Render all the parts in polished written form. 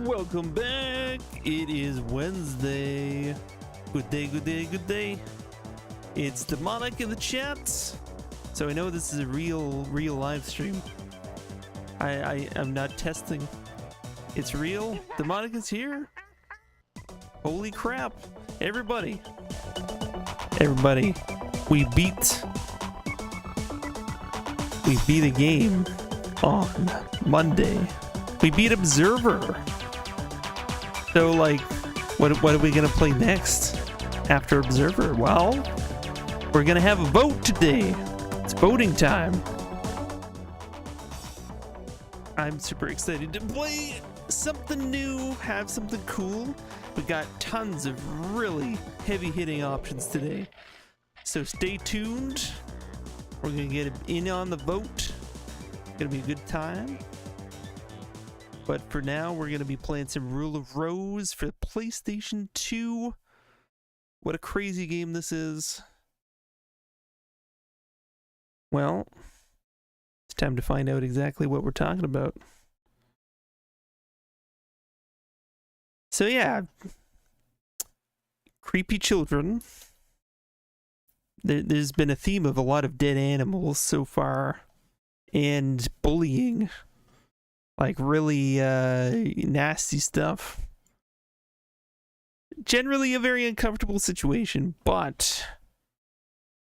Welcome back. It is Wednesday. Good day, good day, good day. It's Demonic in the chat. So I know this is a real live stream. I am not testing. It's real. Demonic is here. Holy crap. Everybody, we beat a game on Monday. We beat Observer. So, like, what are we gonna play next after Observer? Well, we're gonna have a vote today. It's voting time. I'm super excited to play something new, have something cool. We got tons of really heavy-hitting options today. So stay tuned. We're gonna get in on the vote. It's gonna be a good time. But for now, we're going to be playing some Rule of Rose for PlayStation 2. What a crazy game this is. Well, it's time to find out exactly what we're talking about. So yeah, creepy children. There's been a theme of a lot of dead animals so far, and bullying. Like really nasty stuff. Generally a very uncomfortable situation, but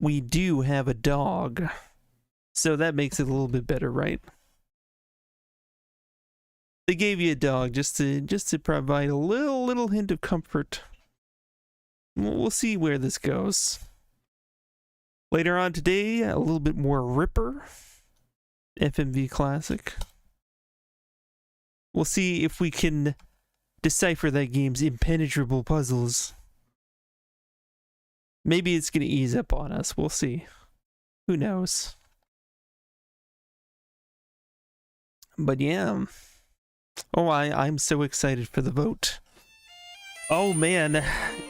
we do have a dog. So that makes it a little bit better, right? They gave you a dog just to provide a little hint of comfort. We'll see where this goes. Later on today, a little bit more Ripper. FMV classic. We'll see if we can decipher that game's impenetrable puzzles. Maybe it's going to ease up on us. We'll see. Who knows? But yeah. Oh, I'm so excited for the vote. Oh man,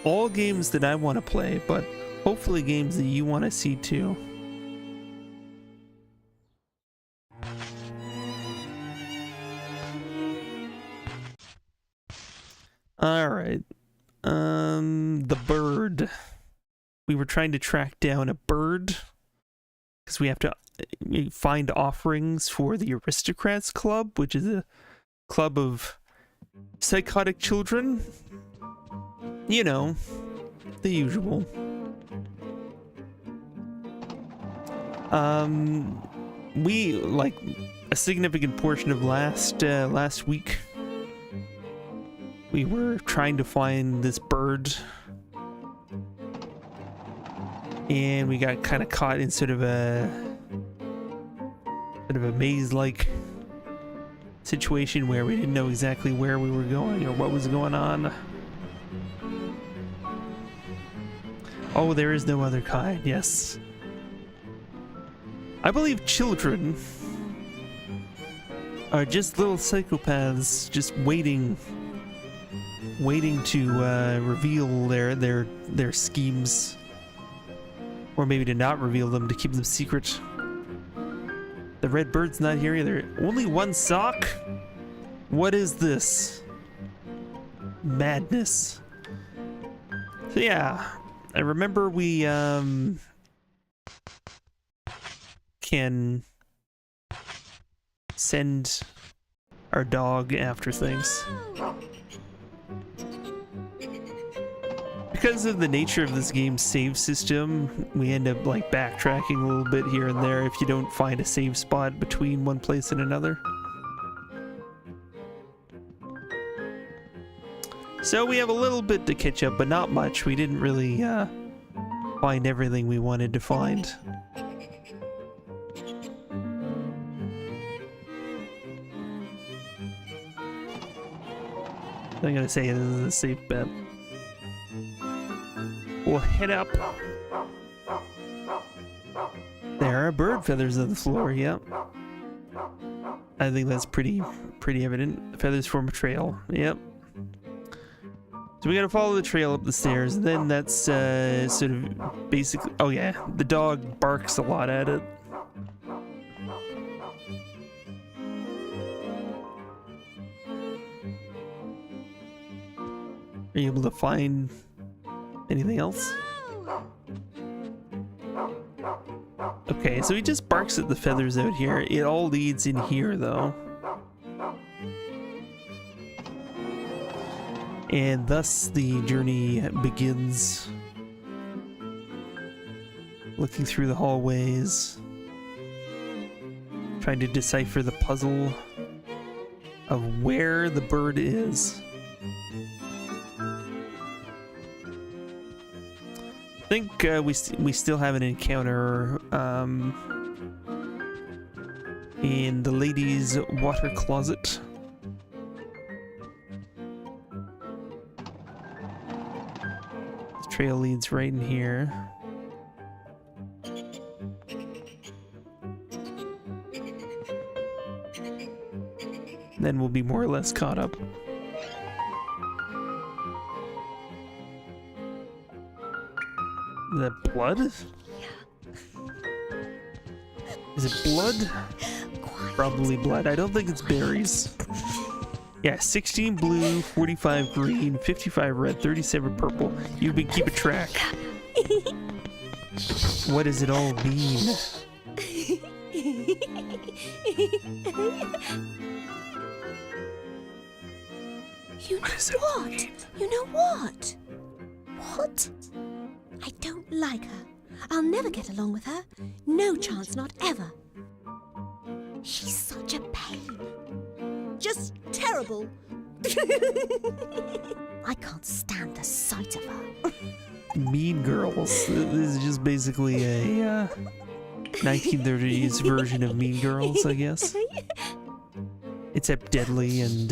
all games that I want to play, but hopefully games that you want to see too. Alright. The bird. We were trying to track down a bird because we have to find offerings for the Aristocrats Club, which is a club of Psychotic children. You know, the usual. We, like, a significant portion of last week, we were trying to find this bird, and we got kind of caught in sort of a maze-like situation where we didn't know exactly where we were going or what was going on. Oh, there is no other kind. Yes. I believe children are just little psychopaths just waiting to reveal their schemes, or maybe to not reveal them, to keep them secret. The red bird's not here either. Only one sock? What is this? Madness. So yeah, I remember we can send our dog after things. Because of the nature of this game's save system, we end up like backtracking a little bit here and there if you don't find a save spot between one place and another. So we have a little bit to catch up, but not much. We didn't really find everything we wanted to find. I'm gonna say this is a safe bet. We'll head up. There are bird feathers on the floor, yep. I think that's pretty evident. The feathers form a trail, yep. So we gotta follow the trail up the stairs, and then that's sort of basically... Oh yeah, the dog barks a lot at it. Are you able to find anything else? Okay, so he just barks at the feathers out here. It all leads in here, though. And thus the journey begins. Looking through the hallways, trying to decipher the puzzle of where the bird is. I think we still have an encounter in the ladies' water closet. The trail leads right in here. Then we'll be more or less caught up. Is that blood? Is it blood? Probably blood. I don't think it's berries. Yeah, 16 blue, 45 green, 55 red, 37 purple. You've been keeping track. What does it all mean? You know what? You know what? What? I don't like her. I'll never get along with her. No chance, not ever. She's such a pain. Just terrible. I can't stand the sight of her. Mean Girls. This is just basically a 1930s version of Mean Girls, I guess. Except deadly and,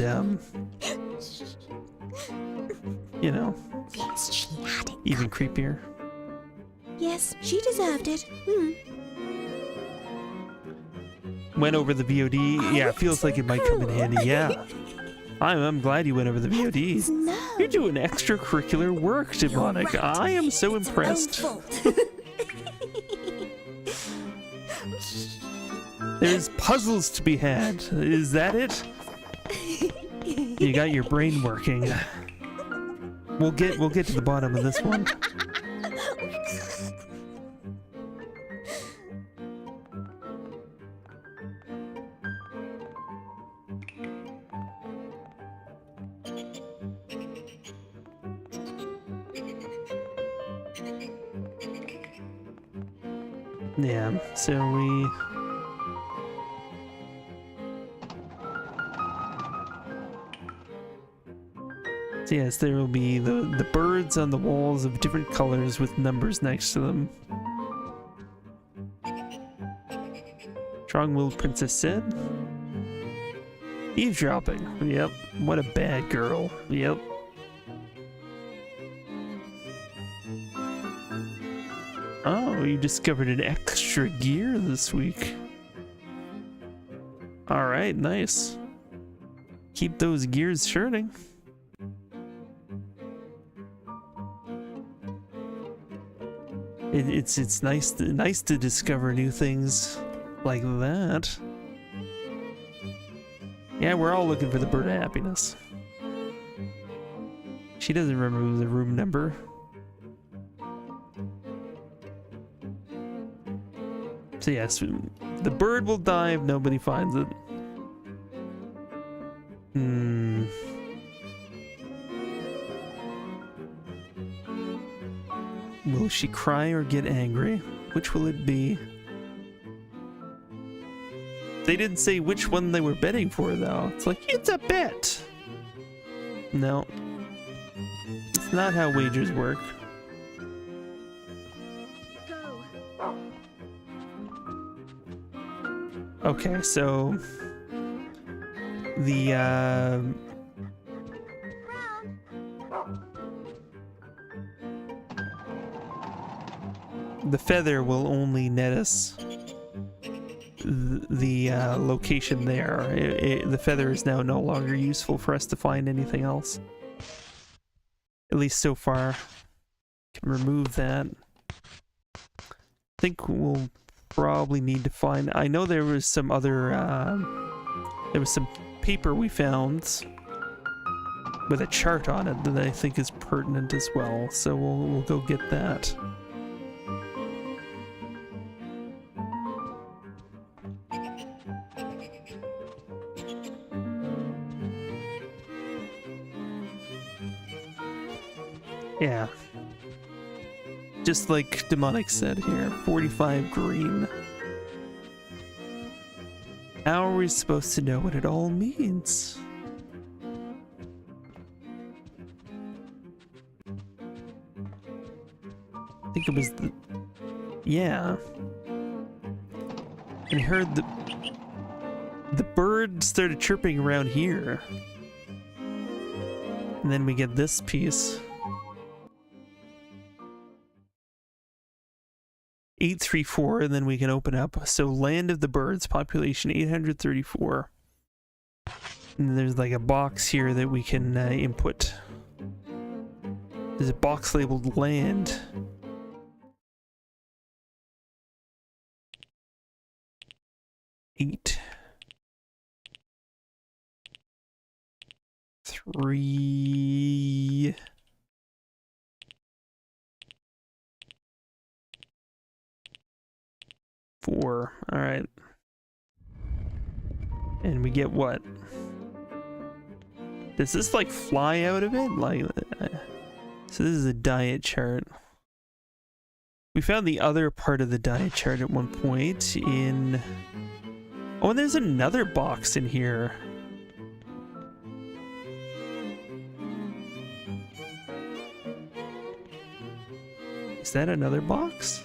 you know, Yes, she had it. even creepier. Yes, she deserved it. Went over the VOD. Yeah, it feels like it might come in handy. Yeah. I'm glad you went over the VOD. No. You're doing extracurricular work, Demonic. Right. I am so It's impressed. her own fault. There's puzzles to be had. Is that it? You got your brain working. We'll get to the bottom of this one. Yeah, so we... So yes, there will be the birds on the walls of different colors with numbers next to them. Strong-willed princess said. Eavesdropping. Yep. What a bad girl. Yep. Oh, you discovered an extra gear this week. Alright, nice. Keep those gears churning. It's nice to discover new things like that. Yeah, we're all looking for the bird of happiness. She doesn't remember the room number. So yes, the bird will die if nobody finds it. Will she cry or get angry? Which will it be? They didn't say which one they were betting for, though. It's like, it's a bet! No. It's not how wagers work. Okay, so... The feather will only net us the location there. The feather is now no longer useful for us to find anything else. At least so far. Can remove that. I think we'll probably need to find... I know there was some other... there was some paper we found with a chart on it that I think is pertinent as well. So we'll go get that. Yeah. Just like Demonic said here, 45 green. How are we supposed to know what it all means? I think it was the... Yeah. And I heard the bird started chirping around here. And then we get this piece. 834, and then we can open up. So Land of the Birds, population 834. And there's like a box here that we can input. There's a box labeled land. Eight. 3. Four. All right. And we get what? Does this like fly out of it? Like, so this is a diet chart. We found the other part of the diet chart at one point in... Oh, and there's another box in here. Is that another box?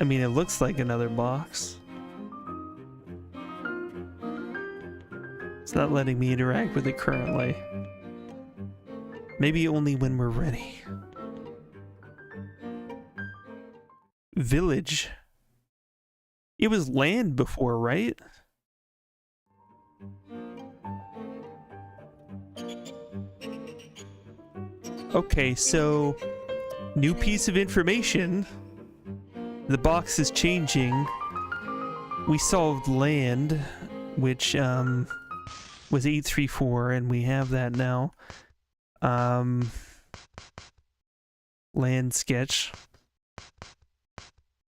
I mean, it looks like another box. It's not letting me interact with it currently. Maybe only when we're ready. Village. It was land before, right? Okay, so new piece of information. The box is changing. We solved land, which was 834, and we have that now. Land sketch.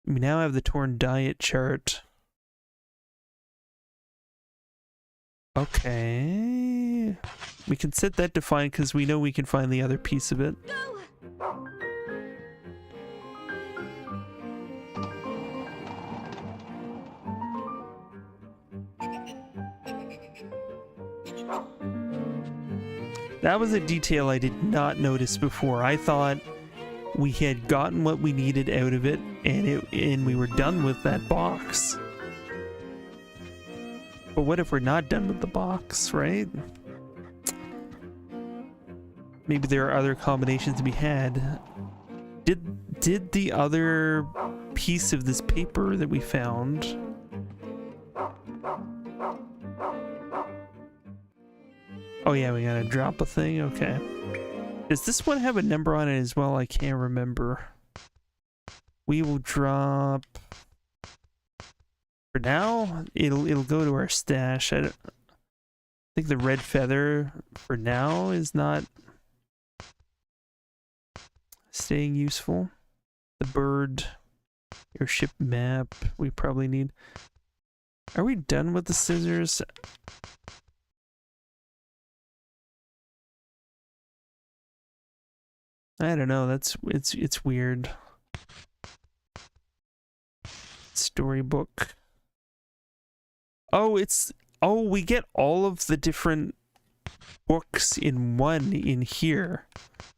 We now have the torn diet chart. Okay. We can set that to find because we know we can find the other piece of it. That was a detail I did not notice before. I thought we had gotten what we needed out of it, and we were done with that box. But what if we're not done with the box, right? Maybe there are other combinations to be had. Did the other piece of this paper that we found... Oh yeah, we gotta drop a thing? Okay. Does this one have a number on it as well? I can't remember. We will drop... For now, it'll go to our stash. I think the red feather for now is not staying useful. The bird, airship map, we probably need. Are we done with the scissors? I don't know. It's weird. Storybook. Oh, we get all of the different books in one in here.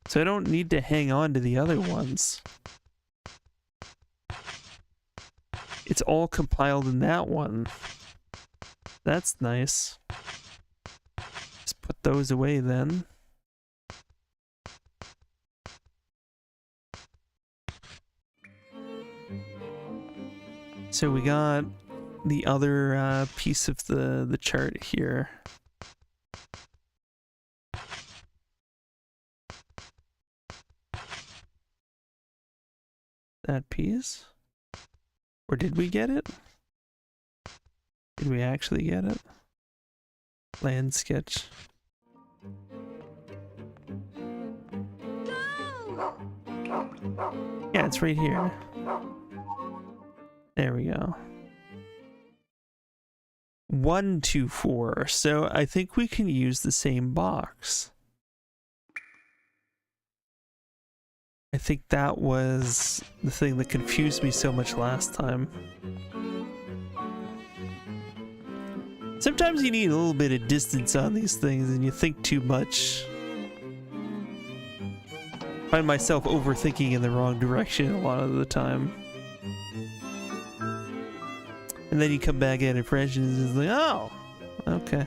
So I don't need to hang on to the other ones. It's all compiled in that one. That's nice. Just put those away then. So we got the other piece of the chart here. That piece? Or did we get it? Did we actually get it? Land sketch. Yeah, it's right here. There we go. 1, 2, 4. So I think we can use the same box. I think that was the thing that confused me so much last time. Sometimes you need a little bit of distance on these things and you think too much. I find myself overthinking in the wrong direction a lot of the time. And then you come back at it fresh and it's like, oh, okay.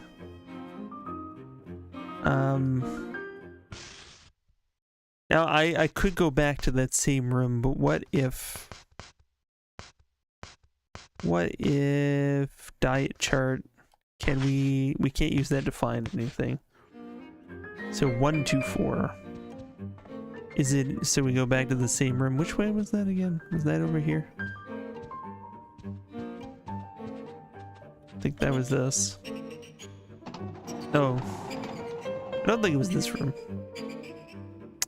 Now I could go back to that same room, but what if diet chart, we can't use that to find anything. So 1, 2, 4. Is it, so we go back to the same room. Which way was that again? Was that over here? I think that was this. Oh. I don't think it was this room.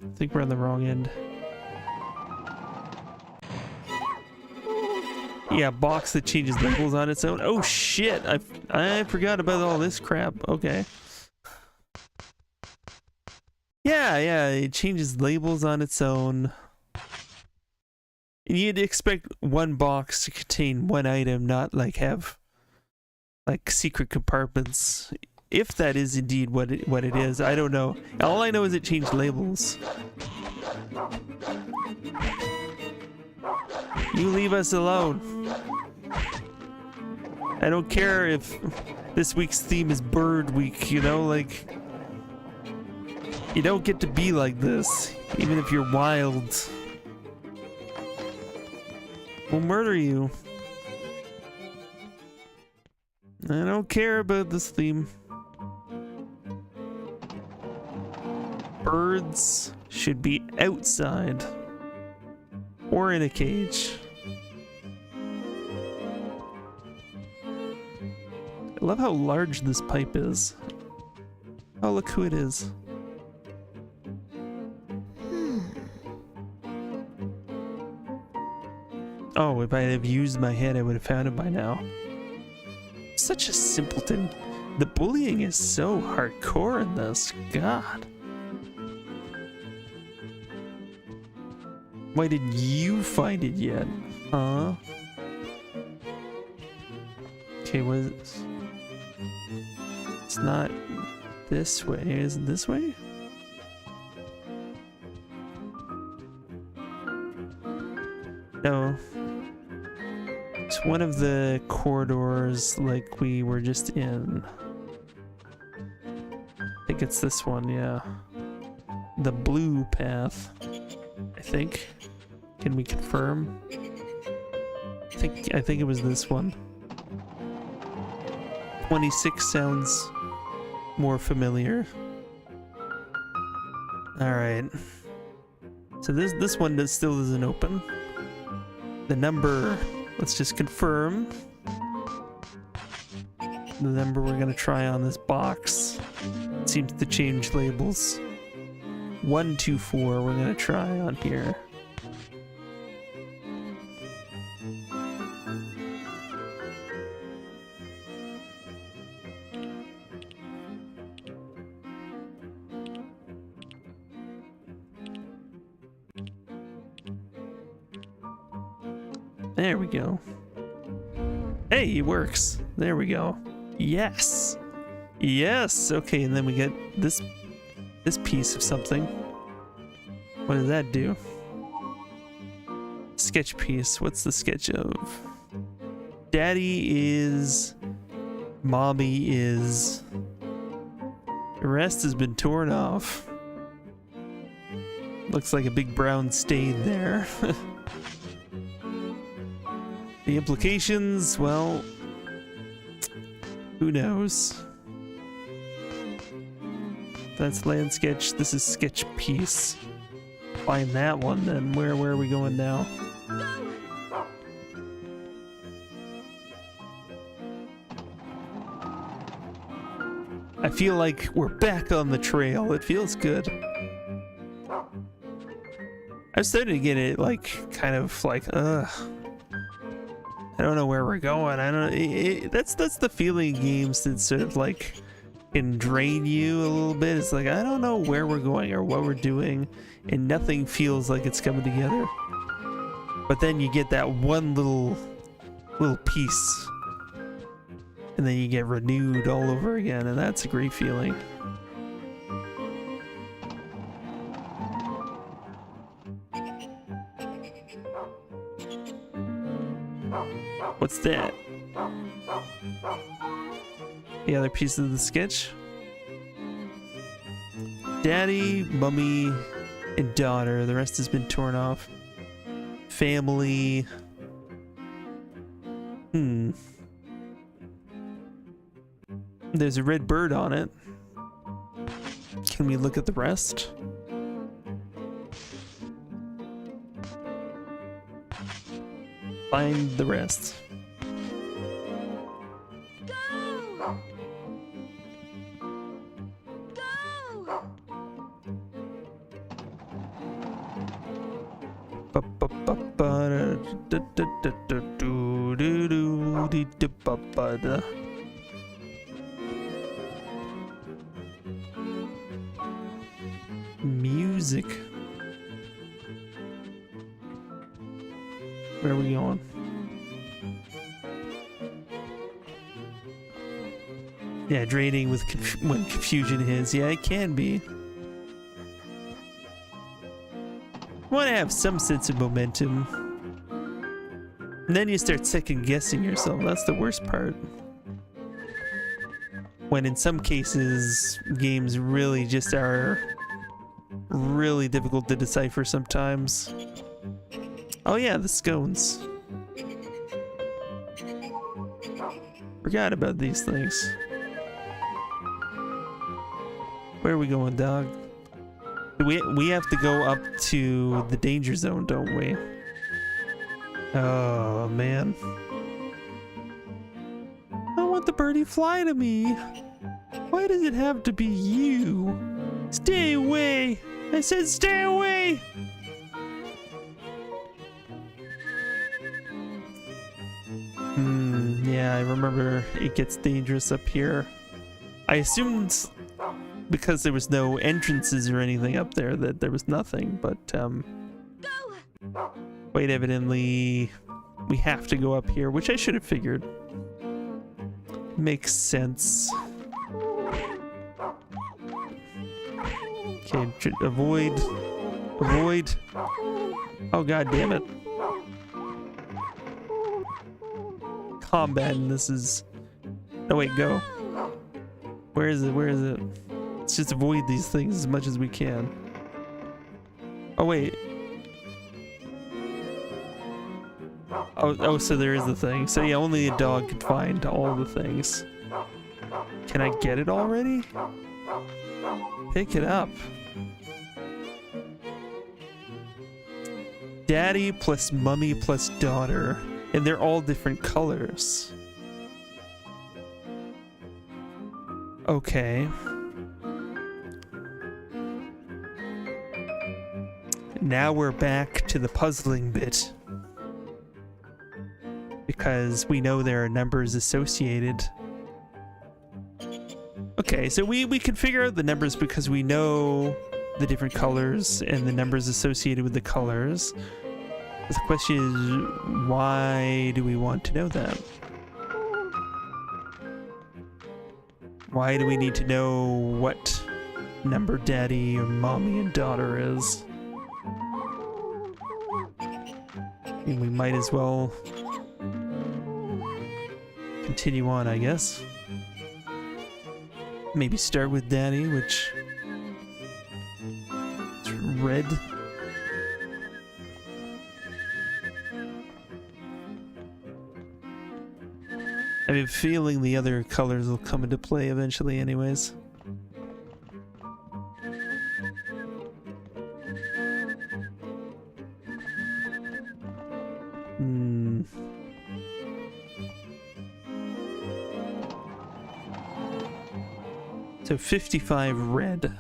I think we're on the wrong end. Yeah, box that changes labels on its own. Oh shit! I forgot about all this crap. Okay. Yeah, it changes labels on its own. And you'd expect one box to contain one item, not like have like secret compartments. If that is indeed what it is, I don't know. All I know is it changed labels. You leave us alone. I don't care if this week's theme is Bird Week, you know, like... You don't get to be like this, even if you're wild. We'll murder you. I don't care about this theme. Birds should be outside or in a cage. I love how large this pipe is. Oh, look who it is. Oh, if I had used my head, I would have found it by now. Such a simpleton. The bullying is so hardcore in this. God. Why didn't you find it yet? Huh? Okay, what is this? It's not this way. Is it this way? to one of the corridors like we were just in. I think it's this one, yeah. The blue path, I think. Can we confirm? I think it was this one. 26 sounds more familiar. All right. So this one still isn't open. The number, let's just confirm. The number we're gonna try on this box seems to change labels. 124 we're gonna try on here. There we go. Hey, it works. There we go. Yes. Yes. Okay, and then we get this piece of something. What does that do? Sketch piece. What's the sketch of? Daddy is. Mommy is. The rest has been torn off. Looks like a big brown stain there. The implications, well, who knows? That's land sketch. This is sketch piece. Find that one then. Where are we going now? I feel like we're back on the trail. It feels good. I'm starting to get it like kind of like I don't know where we're going. I don't. That's the feeling in games that sort of like can drain you a little bit. It's like I don't know where we're going or what we're doing, and nothing feels like it's coming together. But then you get that one little piece, and then you get renewed all over again, and that's a great feeling. What's that? The other piece of the sketch. Daddy, mummy, and daughter. The rest has been torn off. Family. There's a red bird on it. Can we look at the rest? Find the rest. Music. Where are we going? Yeah, draining with when confusion hits. Yeah, it can be. You want to have some sense of momentum. And then you start second guessing yourself. That's the worst part. When in some cases, games really just are really difficult to decipher sometimes. Oh yeah, the scones. Forgot about these things. Where are we going, dog? We have to go up to the danger zone, don't we? Oh, man. I want the birdie fly to me. Why does it have to be you? Stay away! I said stay away! Yeah, I remember it gets dangerous up here. I assumed because there was no entrances or anything up there that there was nothing, but quite evidently we have to go up here, which I should have figured. Makes sense. Okay, avoid. Oh god damn it. combat and this is... Oh wait, go. Where is it? Where is it? Let's just avoid these things as much as we can. Oh wait. Oh, so there is the thing. So yeah, only a dog can find all the things. Can I get it already? Pick it up. Daddy plus mummy plus daughter. And they're all different colors. Okay. Now we're back to the puzzling bit. Because we know there are numbers associated. Okay, so we can figure out the numbers because we know the different colors and the numbers associated with the colors. But the question is, why do we want to know that? Why do we need to know what number daddy or mommy and daughter is? I mean, we might as well continue on, I guess. Maybe start with daddy, which is red. I have a feeling the other colors will come into play eventually anyways. So 55 red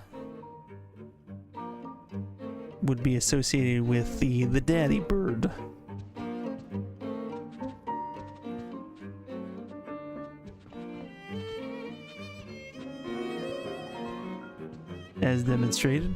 would be associated with the daddy bird. As demonstrated.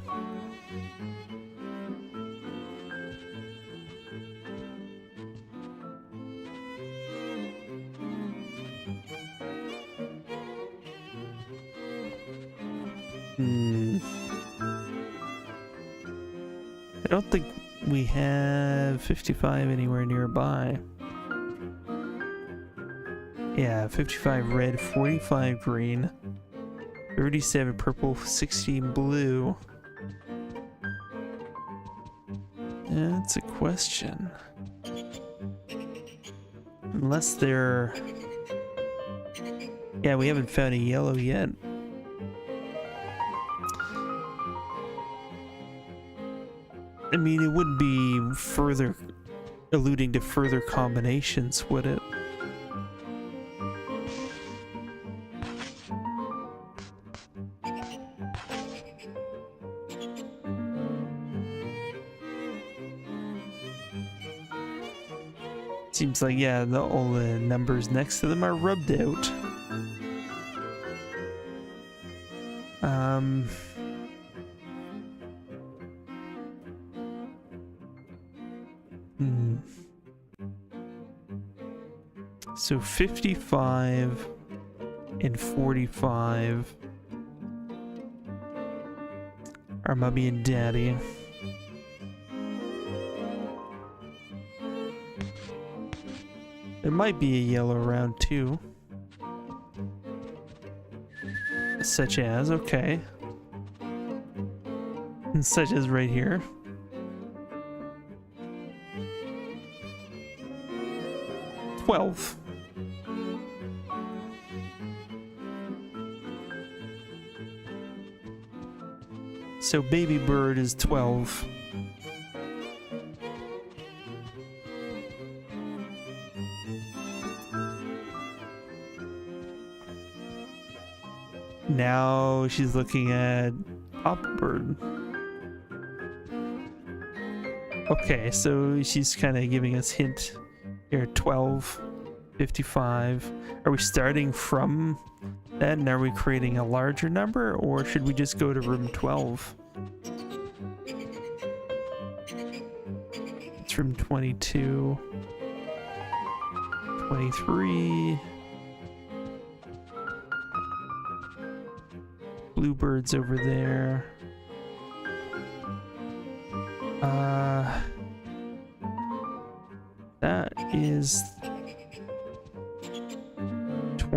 I don't think we have 55 anywhere nearby. Yeah, 55 red, 45 green, 37 purple, 16 blue. That's a question. Unless they're... Yeah, we haven't found a yellow yet. I mean, it wouldn't be further alluding to further combinations, would it? Seems like, yeah, all the numbers next to them are rubbed out. So 55 and 45 are Mummy and Daddy. There might be a yellow around too. Such as, okay. And such as right here. $12. So baby bird is 12. Now she's looking at top bird. Okay, so she's kind of giving us hint here. 12, 55. Are we starting from that and are we creating a larger number, or should we just go to room 12? It's room 22, 23. Bluebirds over there. That is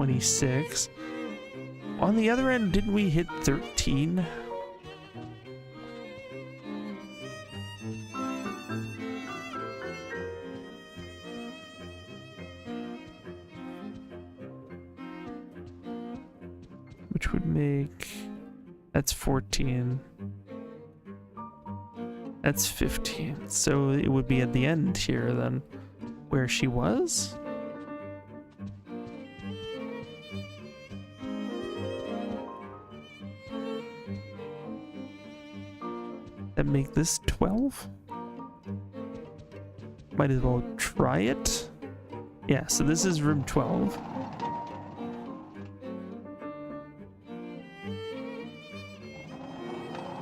26. On the other end, didn't we hit 13? Which would make... That's 14. That's 15. So it would be at the end here then, where she was? That make this 12? Might as well try it. Yeah, so this is room 12.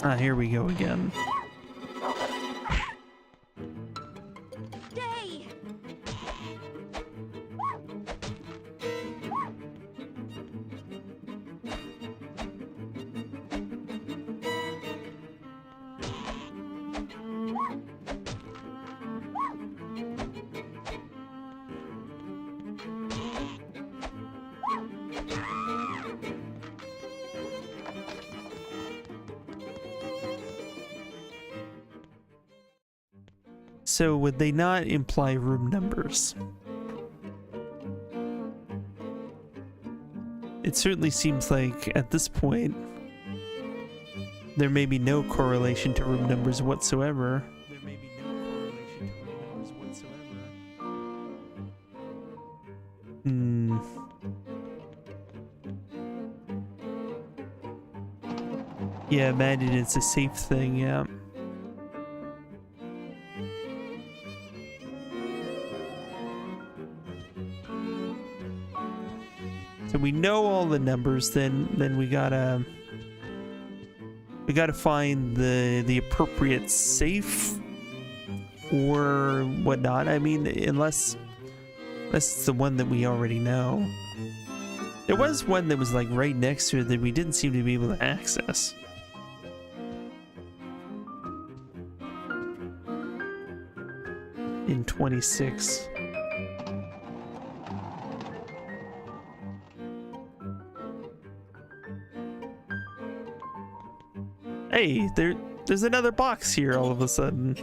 Ah, here we go again. Day! So would they not imply room numbers? It certainly seems like at this point there may be no correlation to room numbers whatsoever. There may be no correlation to room numbers whatsoever. Yeah, imagine it's a safe thing, yeah. So we know all the numbers, then we gotta find the appropriate safe or whatnot. I mean, unless it's the one that we already know. There was one that was like right next to it that we didn't seem to be able to access. In 26. Hey, there's another box here all of a sudden.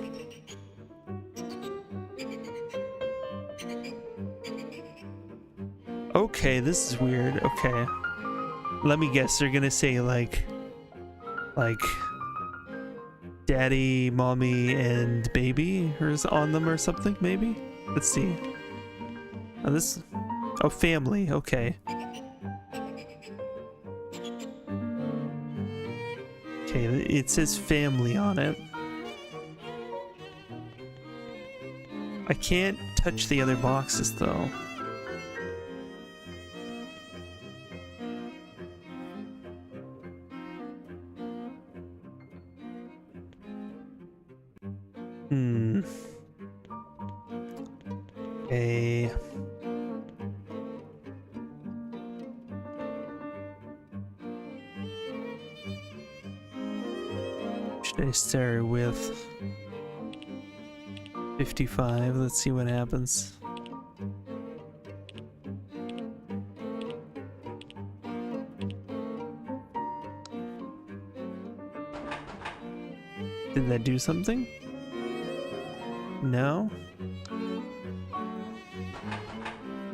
Okay, this is weird. Okay. Let me guess, they're gonna say like daddy, mommy, and baby is on them or something, maybe? Let's see. Oh, family, okay. Okay, it says family on it. I can't touch the other boxes though. Okay. Should I start with 55? Let's see what happens. Did that do something? No?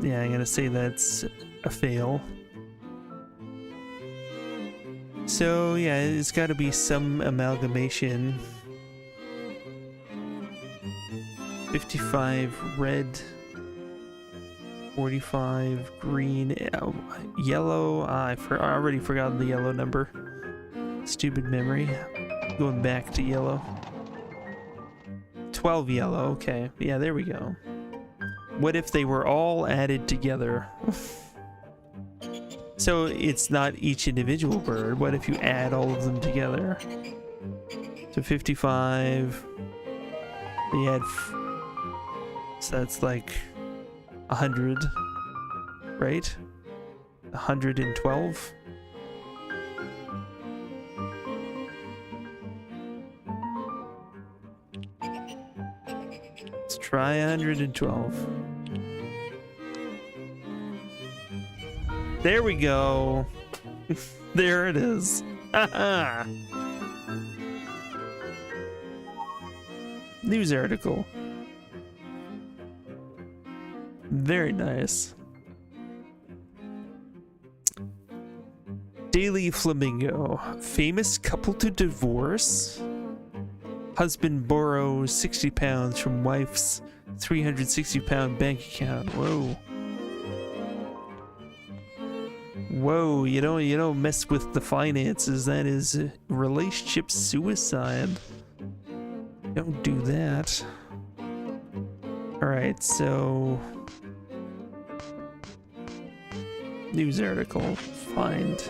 Yeah, I'm gonna say that's a fail. So yeah, it's gotta be some amalgamation. 55 red, 45 green, yellow. I already forgot the yellow number. Stupid memory. Going back to yellow. 12 yellow, okay. Yeah, there we go. What if they were all added together? So it's not each individual bird. What if you add all of them together? So 55. We add... So that's like 100, right? 112. Let's try 112. There we go. There it is. Haha. News article. Very nice. Daily Flamingo. Famous couple to divorce. Husband borrows 60 pounds from wife's 360-pound bank account. Whoa. Whoa, you don't mess with the finances. That is relationship suicide. Don't do that. Alright, so news article. Find.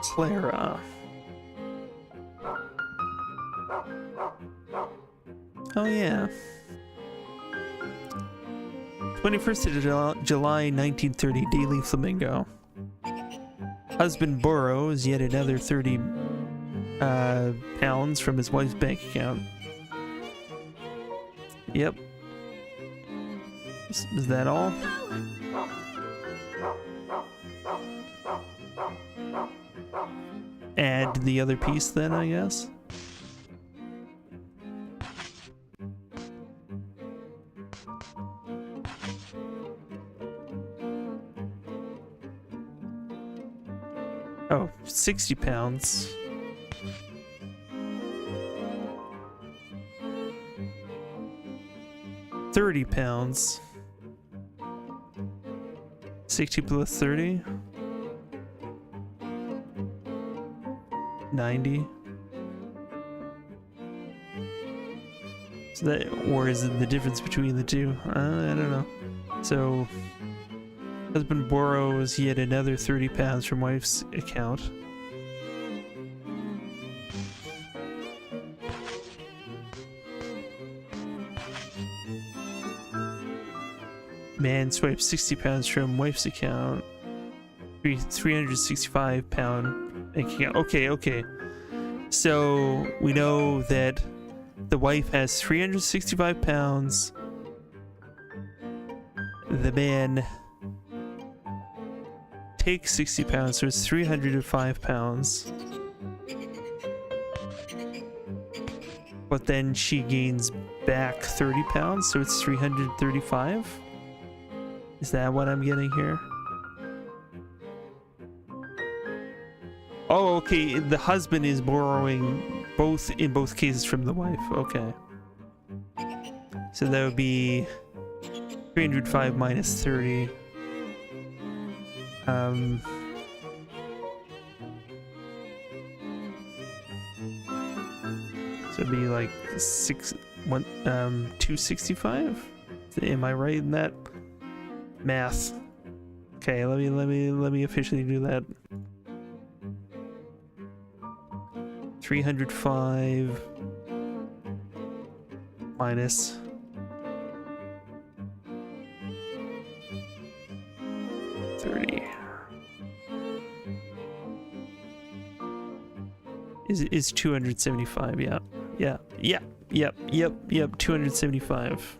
Clara. Oh yeah. 21st of July 1930, Daily Flamingo. Husband borrows yet another 30 pounds from his wife's bank account. Yep. Is that all? Add the other piece then, I guess. Oh, 60 pounds. £30. 60 plus 30. 90. So that, or is it the difference between the two? I don't know. So, husband borrows yet another 30 pounds from wife's account. Man swipes 60 pounds from wife's account. 365 pound bank account. Okay. So we know that the wife has 365 pounds. The man takes 60 pounds, so it's 305 pounds. But then she gains back 30 pounds, so it's 335. Is that what I'm getting here? Oh, okay. The husband is borrowing in both cases from the wife. Okay. So that would be 305 minus 30. So it'd be like 265. Am I right in that math? Okay, let me officially do that. 305 minus 30 is 275. Yep, 275.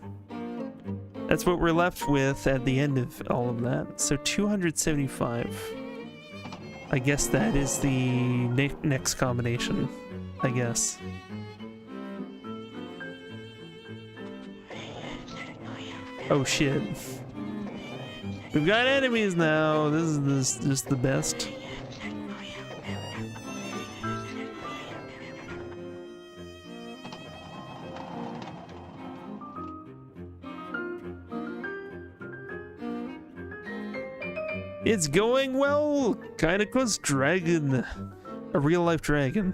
That's what we're left with at the end of all of that. So 275. I guess that is the next combination, I guess. Oh shit. We've got enemies now. This is just the best. It's going well, kinda cause dragon, a real life dragon,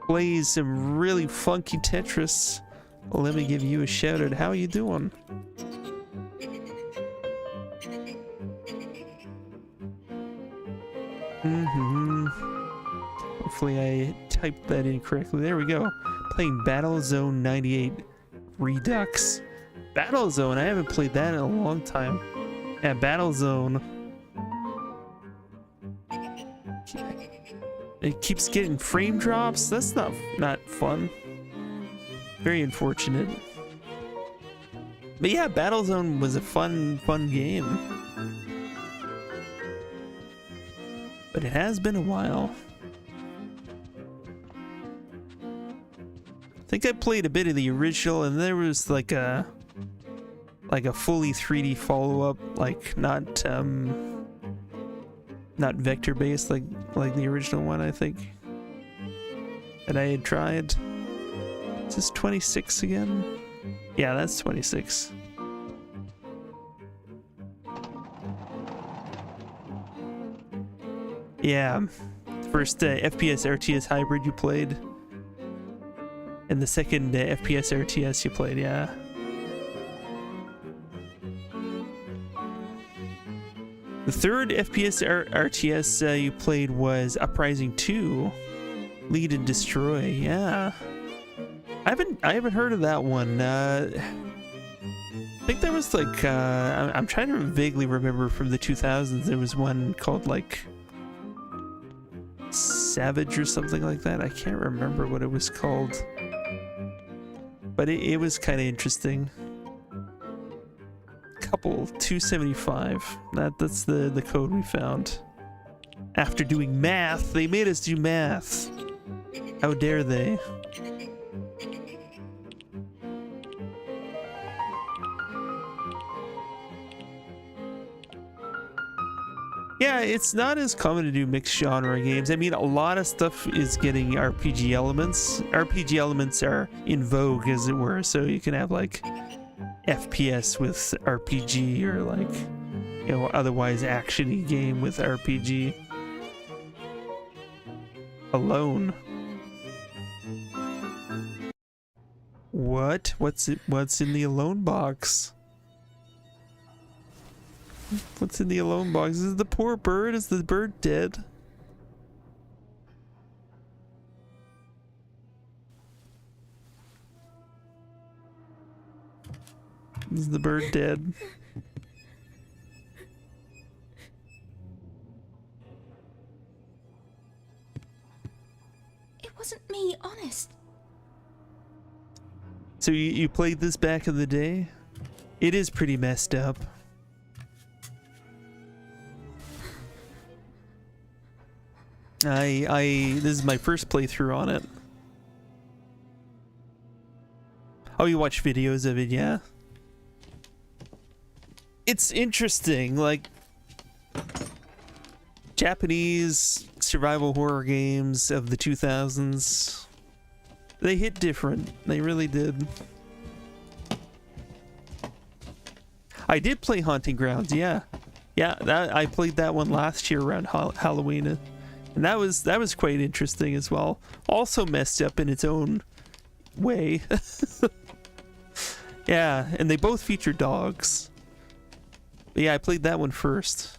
plays some really funky Tetris. Let me give you a shout out. How you doing? Hopefully I typed that in correctly. There we go. Playing Battlezone 98 Redux. Battlezone, I haven't played that in a long time. Yeah, Battlezone. It keeps getting frame drops. That's not fun. Very unfortunate. But yeah, Battlezone was a fun game. But it has been a while. I think I played a bit of the original, and there was like a fully 3D follow-up, like not vector based like the original one, I think, that I had tried. Is this 26 again? Yeah, that's 26. Yeah, first FPS RTS hybrid you played, and the second FPS RTS you played, yeah. The third FPS RTS you played was Uprising 2, Lead and Destroy. Yeah, I haven't heard of that one. I think there was like I'm trying to vaguely remember from the 2000s. There was one called like Savage or something like that. I can't remember what it was called, but it was kind of interesting. Couple 275. That's the code we found. After doing math, they made us do math. How dare they? Yeah, it's not as common to do mixed genre games. I mean, a lot of stuff is getting RPG elements. RPG elements are in vogue, as it were, so you can have like FPS with RPG, or like, you know, otherwise actiony game with RPG. Alone. What? What's in the Alone box? What's in the Alone box? Is the poor bird? Is the bird dead? Is the bird dead? It wasn't me, honest. So you played this back in the day? It is pretty messed up. This is my first playthrough on it. Oh, you watch videos of it, yeah? It's interesting, like, Japanese survival horror games of the 2000s. They hit different. They really did. I did play Haunting Grounds, yeah. Yeah, I played that one last year around Halloween. And that was quite interesting as well. Also messed up in its own way. Yeah, and they both feature dogs. But yeah, I played that one first.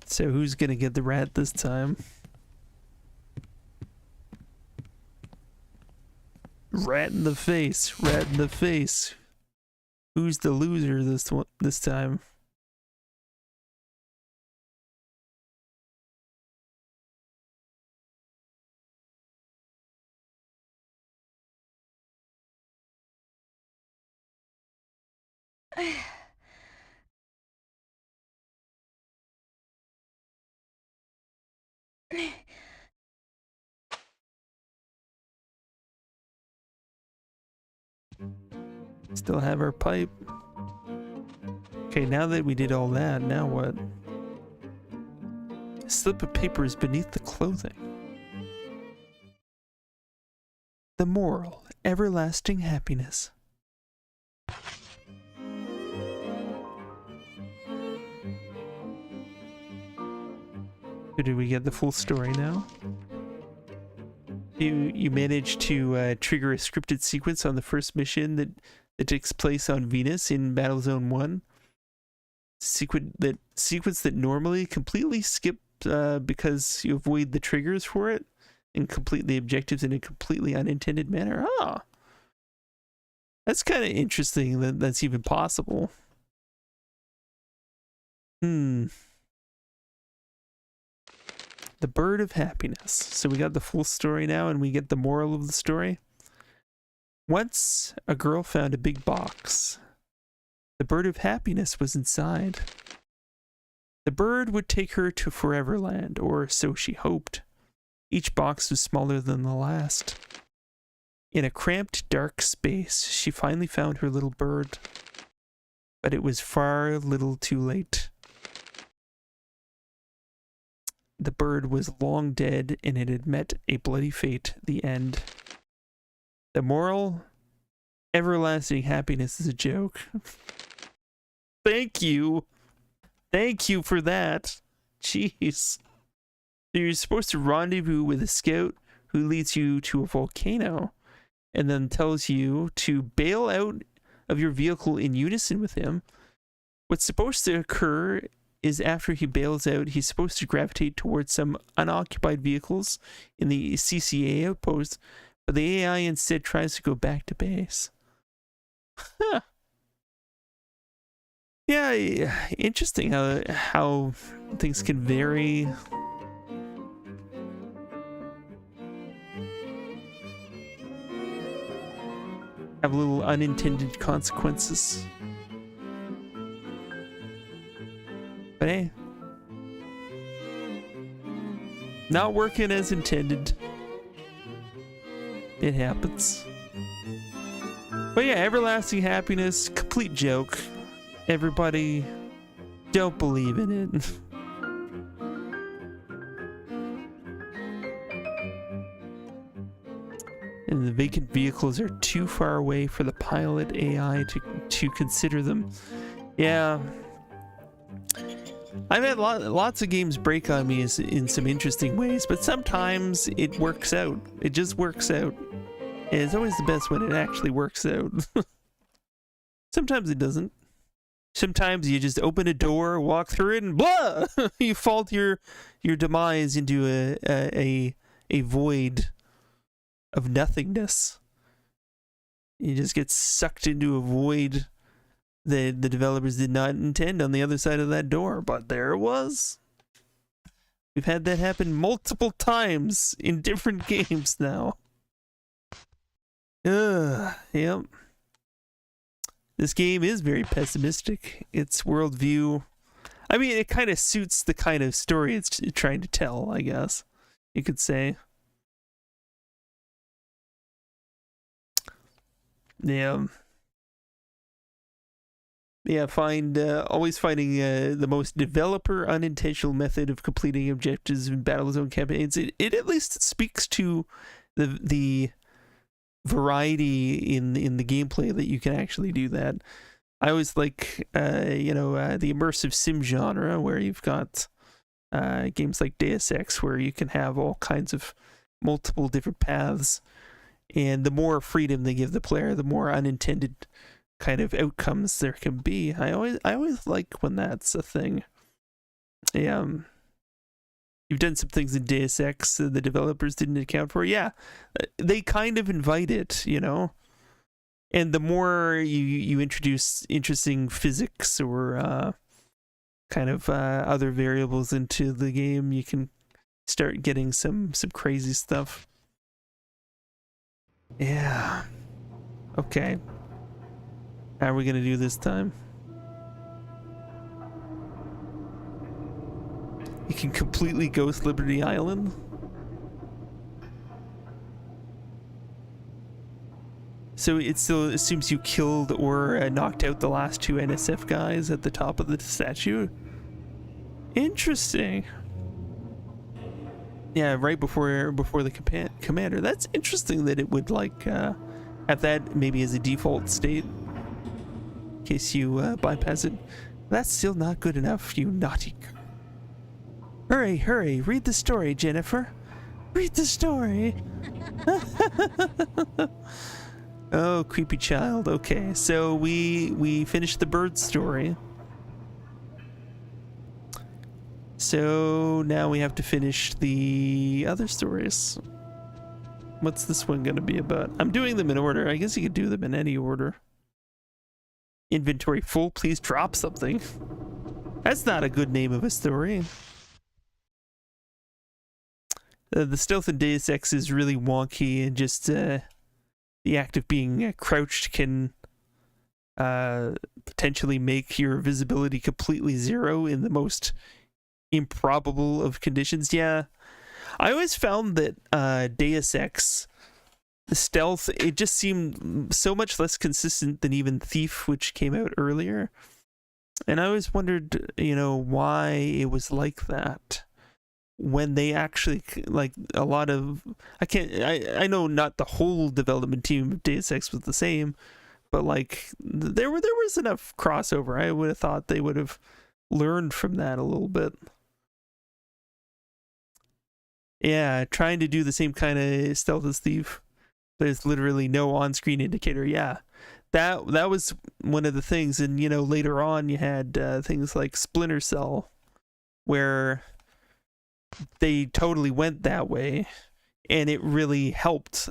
So who's gonna get the rat this time? Rat in the face, rat in the face. Who's the loser this time? Still have our pipe. Okay, now that we did all that, now what? A slip of paper is beneath the clothing. The moral, everlasting happiness. So did we get the full story now? You managed to trigger a scripted sequence on the first mission that takes place on Venus in Battlezone 1. Sequence that normally completely skip because you avoid the triggers for it and complete the objectives in a completely unintended manner. Ah, that's kind of interesting that that's even possible. The bird of happiness. So we got the full story now, and we get the moral of the story. Once a girl found a big box. The bird of happiness was inside. The bird would take her to Foreverland, or so she hoped. Each box was smaller than the last. In a cramped, dark space, she finally found her little bird. But it was far little too late. The bird was long dead, and it had met a bloody fate, the end. The moral, everlasting happiness is a joke. Thank you. Thank you for that. Jeez. So you're supposed to rendezvous with a scout who leads you to a volcano and then tells you to bail out of your vehicle in unison with him. What's supposed to occur is after he bails out, he's supposed to gravitate towards some unoccupied vehicles in the CCA outpost, but the AI instead tries to go back to base. Huh. Yeah, interesting how things can vary. Have little unintended consequences. But hey, not working as intended. It happens. But yeah, everlasting happiness, complete joke. Everybody, don't believe in it. And the vacant vehicles are too far away for the pilot AI to consider them. Yeah. I've had lots of games break on me in some interesting ways, but sometimes it works out. It just works out. And it's always the best when it actually works out. Sometimes it doesn't. Sometimes you just open a door, walk through it, and blah! You fall to your demise into a void of nothingness. You just get sucked into a void that the developers did not intend on the other side of that door, but there it was. We've had that happen multiple times in different games now. Yep. This game is very pessimistic. Its worldview, I mean, it kind of suits the kind of story it's trying to tell, I guess you could say. Yeah. Yeah, always finding the most developer unintentional method of completing objectives in Battlezone campaigns. It at least speaks to the variety in the gameplay that you can actually do that. I always like the immersive sim genre where you've got games like Deus Ex where you can have all kinds of multiple different paths, and the more freedom they give the player, the more unintended kind of outcomes there can be. I always like when that's a thing. Yeah. You've done some things in Deus Ex the developers didn't account for. Yeah, they kind of invite it, you know. And the more you introduce interesting physics or kind of other variables into the game, you can start getting some crazy stuff. Yeah. Okay. How are we gonna do this time? You can completely ghost Liberty Island. So it still assumes you killed or knocked out the last two NSF guys at the top of the statue. Interesting. Yeah, right before the commander. That's interesting that it would like have that maybe as a default state in case you bypass it. That's still not good enough, you naughty girl. Hurry, hurry, read the story, Jennifer. Read the story. Oh, creepy child. Okay, so we finished the bird story. So now we have to finish the other stories. What's this one gonna be about? I'm doing them in order. I guess you could do them in any order. Inventory full, please drop something. That's not a good name of a story. The stealth in Deus Ex is really wonky, and just the act of being crouched can potentially make your visibility completely zero in the most improbable of conditions. Yeah, I always found that Deus Ex, the stealth, it just seemed so much less consistent than even Thief, which came out earlier. And I always wondered, you know, why it was like that. When they actually, like, a lot of, I know not the whole development team of Deus Ex was the same, but like there was enough crossover. I would have thought they would have learned from that a little bit. Yeah, trying to do the same kind of stealth as Thief. There's literally no on-screen indicator. Yeah, that was one of the things. And you know, later on you had things like Splinter Cell, where they totally went that way, and it really helped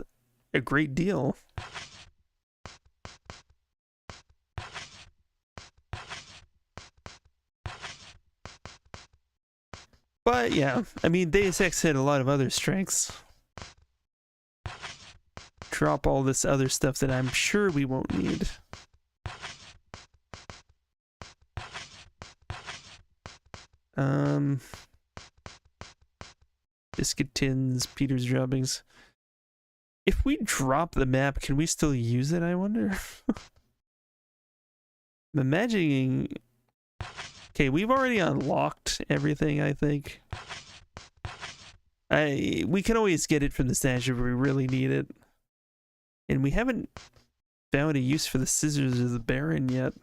a great deal. But yeah, I mean, Deus Ex had a lot of other strengths. Drop all this other stuff that I'm sure we won't need. Biscuit tins, Peter's droppings. If we drop the map, can we still use it, I wonder? I'm imagining... Okay, we've already unlocked everything, I think. We can always get it from the statue if we really need it. And we haven't found a use for the scissors or the Baron yet.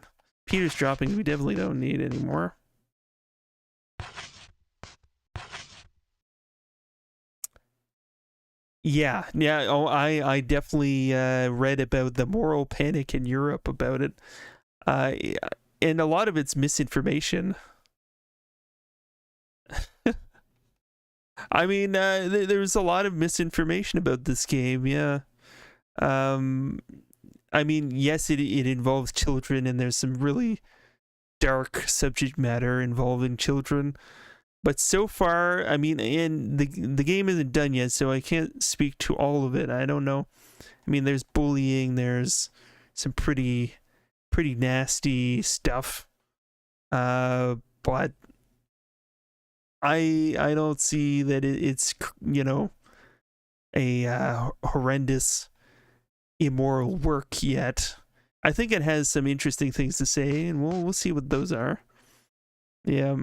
Peter's droppings we definitely don't need anymore. Yeah. Oh, I definitely read about the moral panic in Europe about it. And a lot of it's misinformation. I mean, there's a lot of misinformation about this game, yeah. I mean, yes, it involves children, and there's some really dark subject matter involving children. But so far, I mean, and the game isn't done yet, so I can't speak to all of it. I don't know. I mean, there's bullying, there's some pretty nasty stuff. But I don't see that it's, you know, a horrendous immoral work yet. I think it has some interesting things to say, and we'll see what those are. Yeah.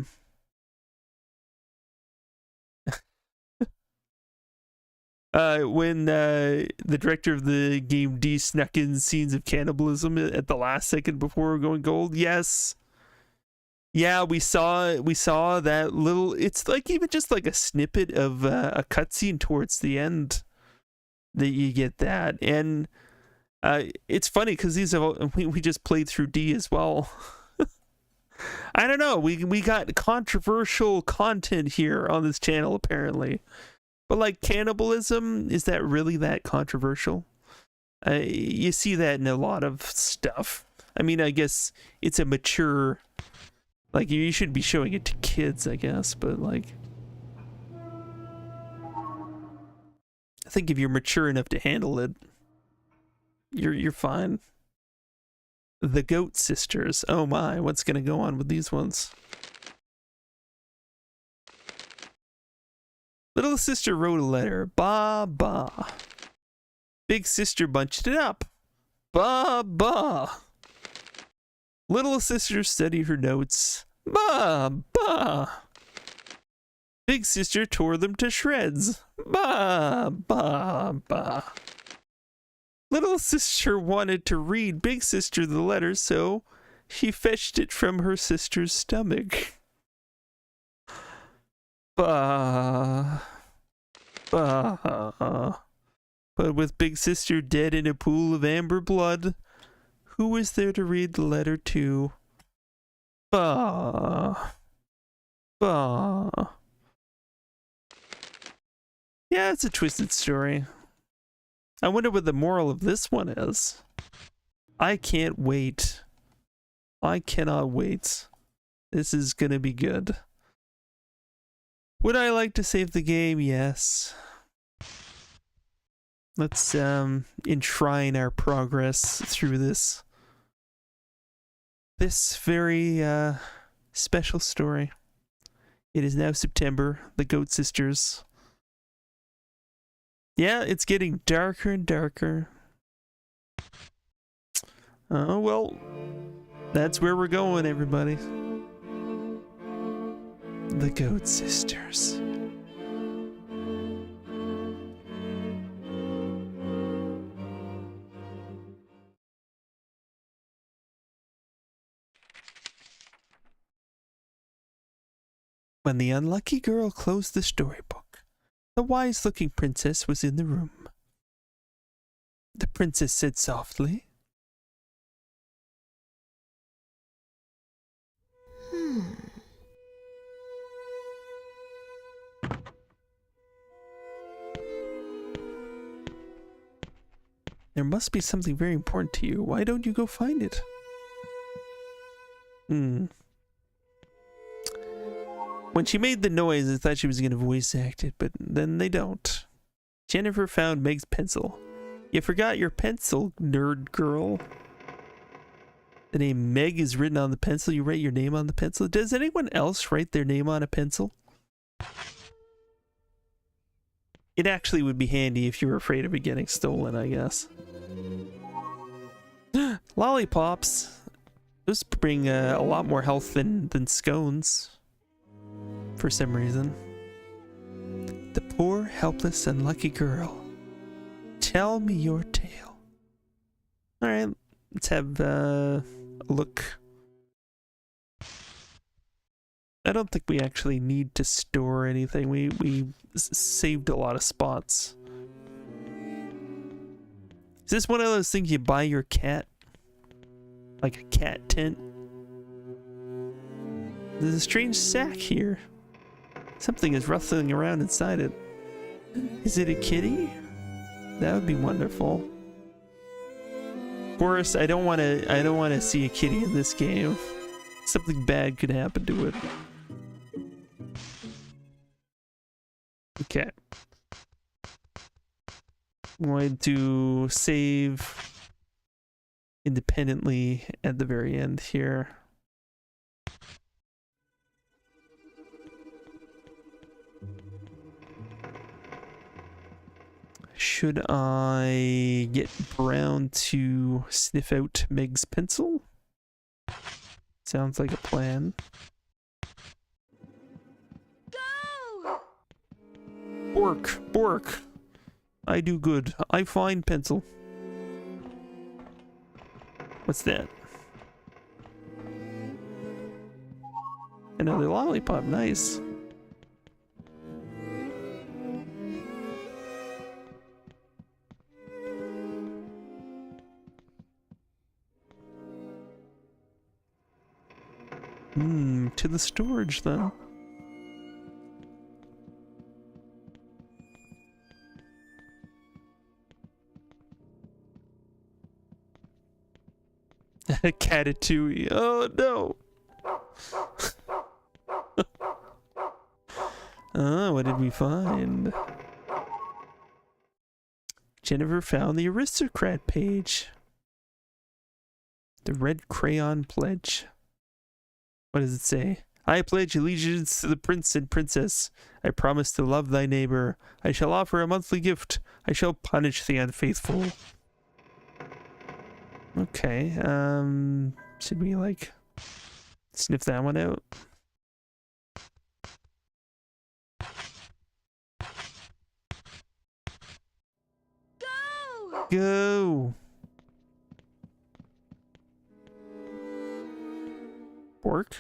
When the director of the game D snuck in scenes of cannibalism at the last second before going gold, yes. Yeah, we saw that little, it's like even just like a snippet of a cutscene towards the end that you get that. And it's funny because these are we just played through D as well. I don't know, we got controversial content here on this channel apparently. But like cannibalism, is that really that controversial? You see that in a lot of stuff. I mean, I guess it's a mature, like you should be showing it to kids, I guess, but like I think if you're mature enough to handle it, you're fine. The Goat Sisters. Oh my, what's gonna go on with these ones? Little sister wrote a letter. Ba ba. Big sister bunched it up. Ba ba. Little sister studied her notes. Ba ba. Big sister tore them to shreds. Ba ba ba. Little sister wanted to read big sister the letter, so she fetched it from her sister's stomach. Bah. Bah. But with big sister dead in a pool of amber blood, who was there to read the letter to? Bah. Bah. Yeah, it's a twisted story. I wonder what the moral of this one is. I can't wait. I cannot wait. This is gonna be good. Would I like to save the game? Yes. Let's enshrine our progress through this very special story. It is now September, the Goat Sisters. Yeah, it's getting darker and darker. Oh, well, that's where we're going, everybody. The Goat Sisters. When the unlucky girl closed the storybook, the wise-looking princess was in the room. The princess said softly, There must be something very important to you. Why don't you go find it? When she made the noise, I thought she was going to voice act it, but then they don't. Jennifer found Meg's pencil. You forgot your pencil, nerd girl. The name Meg is written on the pencil. You write your name on the pencil. Does anyone else write their name on a pencil? It actually would be handy if you were afraid of it getting stolen, I guess. Lollipops. Those bring a lot more health than scones. For some reason. The poor, helpless, unlucky girl. Tell me your tale. Alright, let's have a look. I don't think we actually need to store anything. We saved a lot of spots. Is this one of those things you buy your cat? Like a cat tent? There's a strange sack here. Something is rustling around inside it. Is it a kitty? That would be wonderful. Of course, I don't want to see a kitty in this game. Something bad could happen to it. Okay. I'm going to save independently at the very end here. Should I get Brown to sniff out Meg's pencil? Sounds like a plan. Go! Bork. I do good. I find pencil. What's that? Another lollipop. Nice. To the storage then. Catatouille. Oh no. What did we find? Jennifer found the aristocrat page. The red crayon pledge. What does it say? I pledge allegiance to the prince and princess. I promise to love thy neighbor. I shall offer a monthly gift. I shall punish the unfaithful. Okay, should we, like, sniff that one out? Go! Go! Work?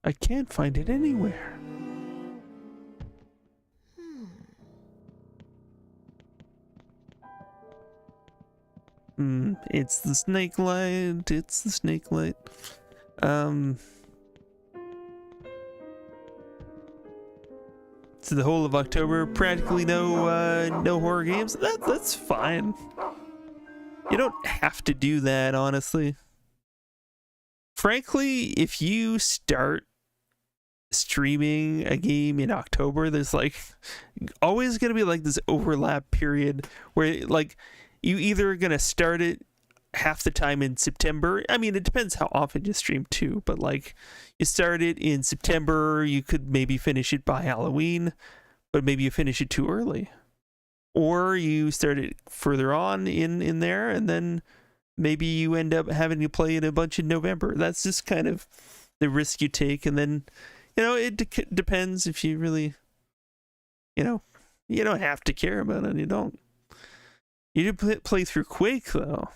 I can't find it anywhere. It's the snake light. It's the snake light. So the whole of October, practically no horror games. That's fine. You don't have to do that, honestly. Frankly, if you start streaming a game in October, there's like always gonna be like this overlap period where like you either gonna start it half the time in September. I mean, it depends how often you stream too, but like you start it in September, you could maybe finish it by Halloween, but maybe you finish it too early. Or you start it further on in there, and then maybe you end up having to play it a bunch in November. That's just kind of the risk you take. And then, you know, it depends if you really, you know, you don't have to care about it. You don't. You did play through Quake, though.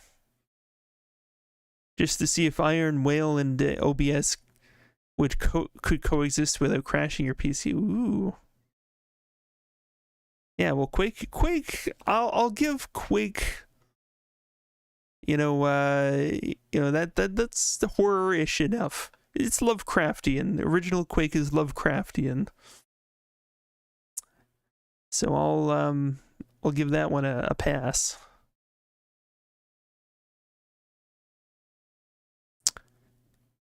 Just to see if Iron Whale and OBS could coexist without crashing your PC. Ooh. Yeah, well, Quake, I'll give Quake, that's the horror-ish enough. It's Lovecraftian. The original Quake is Lovecraftian. So I'll give that one a pass.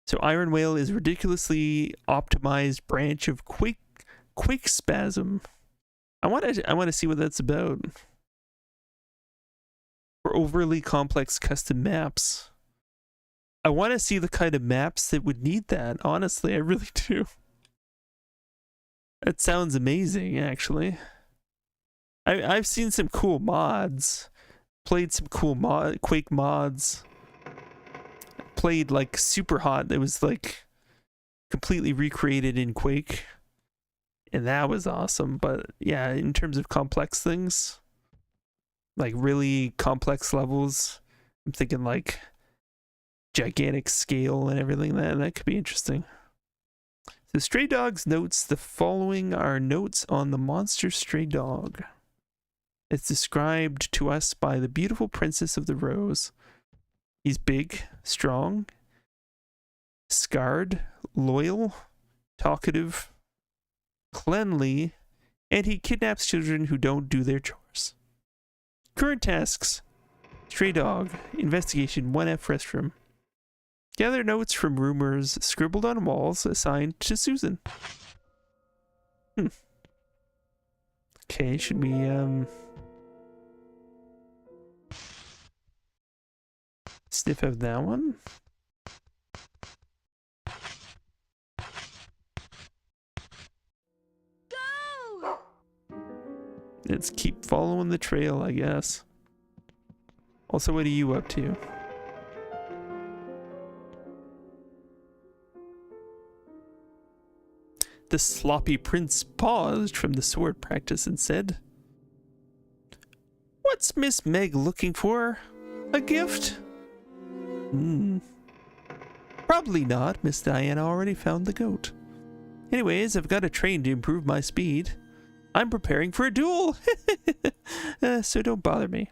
So Iron Whale is a ridiculously optimized branch of Quake Spasm. I want to see what that's about. For overly complex custom maps. I want to see the kind of maps that would need that. Honestly, I really do. That sounds amazing, actually. I've seen some cool mods. Played some cool Quake mods. Played like Super Hot. That was like completely recreated in Quake. And that was awesome. But yeah, in terms of complex things, like really complex levels, I'm thinking like gigantic scale and everything. That could be interesting. So Stray Dog's notes. The following are notes on the monster Stray Dog. It's described to us by the beautiful Princess of the Rose. He's big, strong, scarred, loyal, talkative, cleanly, and he kidnaps children who don't do their chores. Current tasks: Stray Dog, investigation 1F restroom. Gather notes from rumors scribbled on walls assigned to Susan. Okay, should we sniff out that one? Go! Let's keep following the trail, I guess. Also, what are you up to? The sloppy prince paused from the sword practice and said, "What's Miss Meg looking for? A gift?" Probably not. Miss Diana already found the goat. Anyways, I've got a train to improve my speed. I'm preparing for a duel. So don't bother me.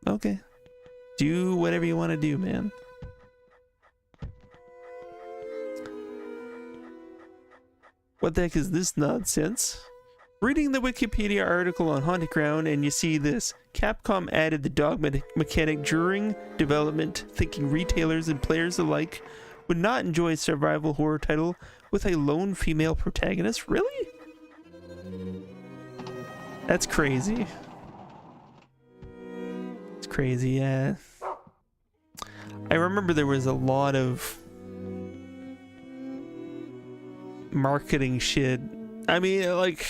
Okay. Do whatever you want to do, man. What the heck is this nonsense? Reading the Wikipedia article on Haunted Ground, and you see this. Capcom added the dog mechanic during development, thinking retailers and players alike would not enjoy a survival horror title with a lone female protagonist. Really? That's crazy. It's crazy, yeah. I remember there was a lot of marketing shit. I mean, like,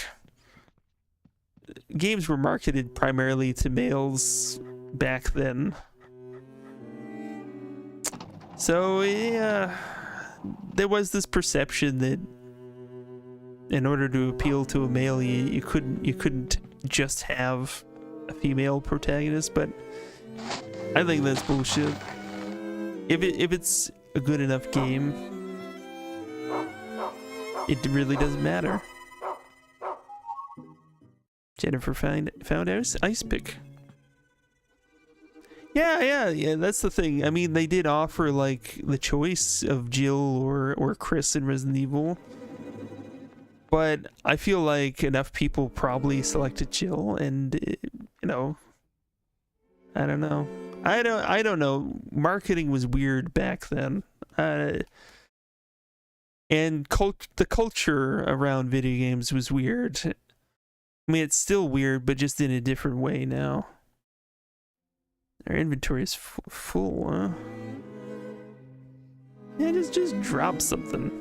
games were marketed primarily to males back then. So, yeah, there was this perception that in order to appeal to a male, you couldn't just have a female protagonist, but I think that's bullshit. If it's a good enough game, it really doesn't matter. Jennifer found ice pick. Yeah, that's the thing. I mean, they did offer like the choice of Jill or Chris in Resident Evil, but I feel like enough people probably selected Jill, and you know, I don't know. I don't know. Marketing was weird back then, and the culture around video games was weird. I mean, it's still weird, but just in a different way now. Our inventory is full, huh? Yeah, just drop something.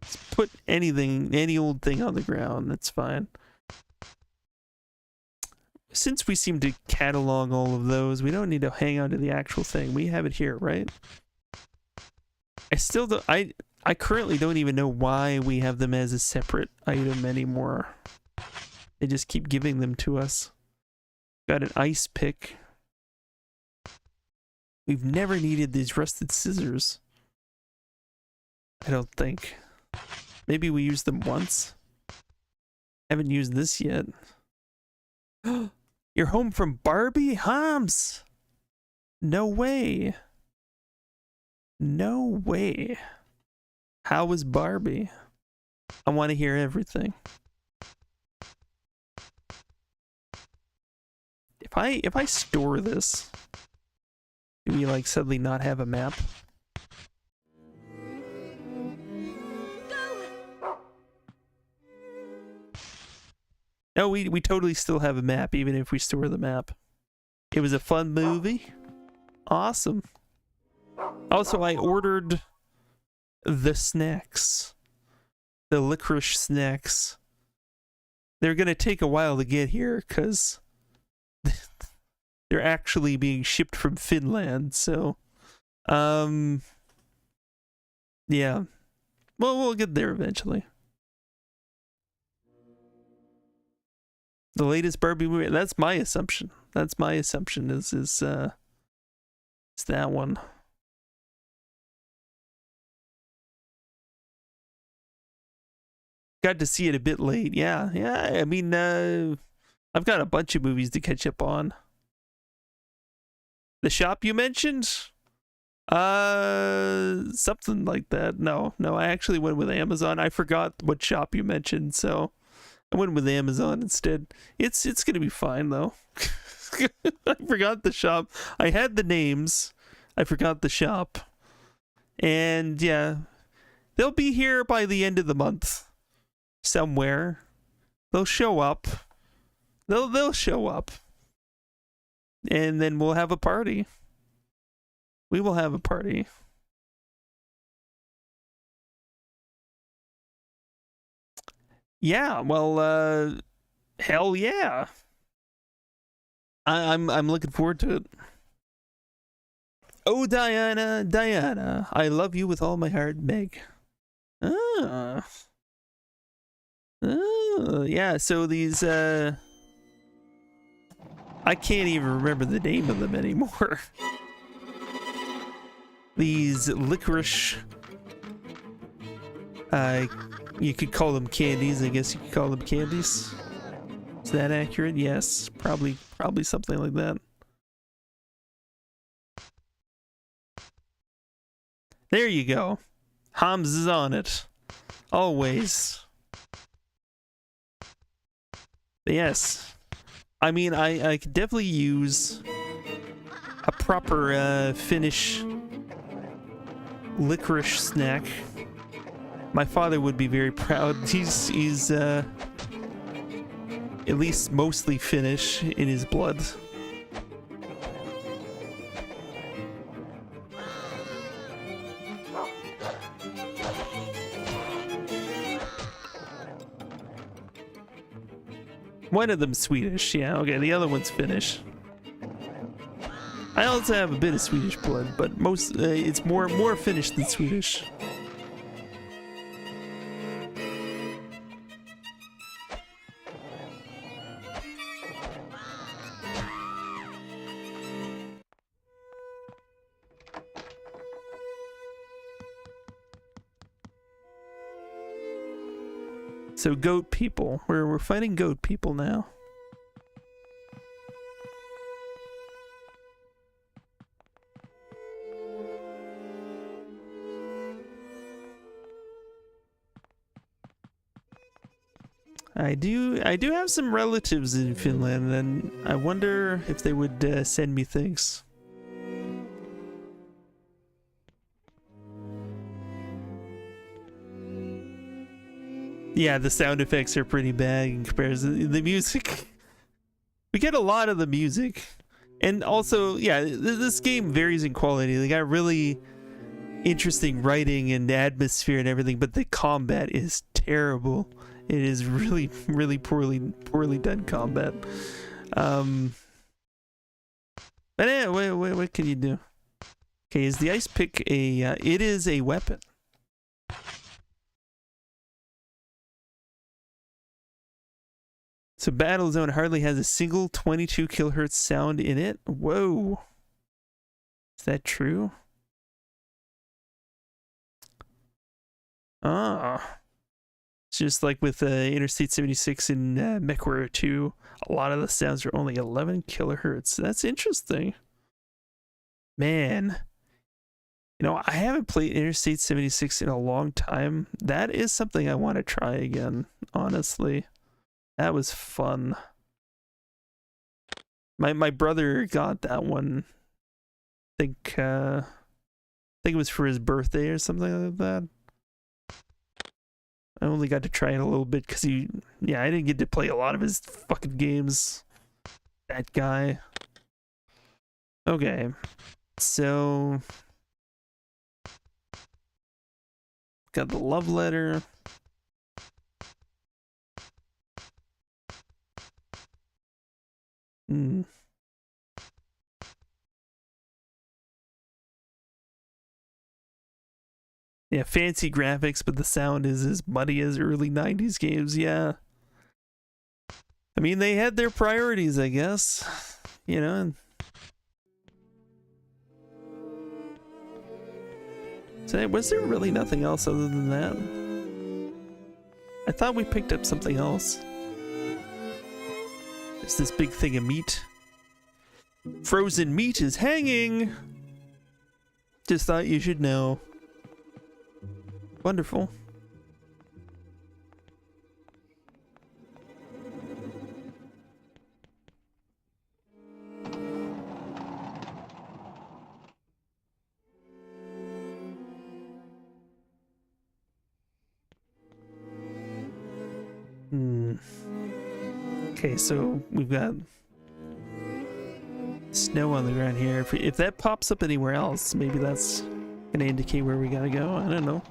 Just put anything, any old thing on the ground. That's fine. Since we seem to catalog all of those, we don't need to hang on to the actual thing. We have it here, right? I still don't. I currently don't even know why we have them as a separate item anymore. They just keep giving them to us. Got an ice pick. We've never needed these rusted scissors. I don't think. Maybe we used them once. Haven't used this yet. You're home from Barbie? Hams! No way. No way. How was Barbie? I want to hear everything. If I store this, do we like suddenly not have a map? No, we totally still have a map, even if we store the map. It was a fun movie. Awesome. Also, I ordered the snacks. The licorice snacks. They're gonna take a while to get here, because they're actually being shipped from Finland, so... yeah. Well, we'll get there eventually. The latest Barbie movie, that's my assumption. That's my assumption, is that one. Got to see it a bit late. Yeah, I mean, I've got a bunch of movies to catch up on. The shop you mentioned? Something like that. No, I actually went with Amazon. I forgot what shop you mentioned, so I went with Amazon instead. It's gonna be fine though. I forgot the shop. I had the names. I forgot the shop. And yeah, they'll be here by the end of the month. Somewhere. They'll show up. They'll show up. And then we'll have a party. We will have a party. Yeah, well, hell yeah. I'm looking forward to it. Oh, Diana, I love you with all my heart, Meg. Yeah, so these, I can't even remember the name of them anymore. These licorice, you could call them candies. I guess you could call them candies. Is that accurate? Yes, probably something like that. There you go. Hams is on it. Always. But yes. I mean, I could definitely use a proper Finnish licorice snack. My father would be very proud. He's at least mostly Finnish in his blood. One of them's Swedish, yeah, okay, the other one's Finnish. I also have a bit of Swedish blood, but most it's more Finnish than Swedish. So goat people, we're fighting goat people now. I do have some relatives in Finland, and I wonder if they would send me things. Yeah, the sound effects are pretty bad in comparison to the music. We get a lot of the music. And also, yeah, this game varies in quality. They got really interesting writing and atmosphere and everything, but the combat is terrible. It is really, really poorly done combat. But yeah, what can you do? Okay, is the ice pick a... it is a weapon. So Battlezone hardly has a single 22 kilohertz sound in it. Whoa. Is that true? Ah. It's just like with Interstate 76 in MechWarrior 2, a lot of the sounds are only 11 kilohertz. That's interesting. Man. You know, I haven't played Interstate 76 in a long time. That is something I want to try again, honestly. That was fun. My brother got that one. I think it was for his birthday or something like that. I only got to try it a little bit because I didn't get to play a lot of his fucking games. That guy. Okay. So got the love letter. Yeah, fancy graphics, but the sound is as muddy as early 90s games, yeah. I mean, they had their priorities, I guess. You know. So, was there really nothing else other than that? I thought we picked up something else. It's this big thing of meat. Frozen meat is hanging! Just thought you should know. Wonderful. Okay, so we've got snow on the ground here. If that pops up anywhere else, maybe that's gonna indicate where we gotta go. I don't know.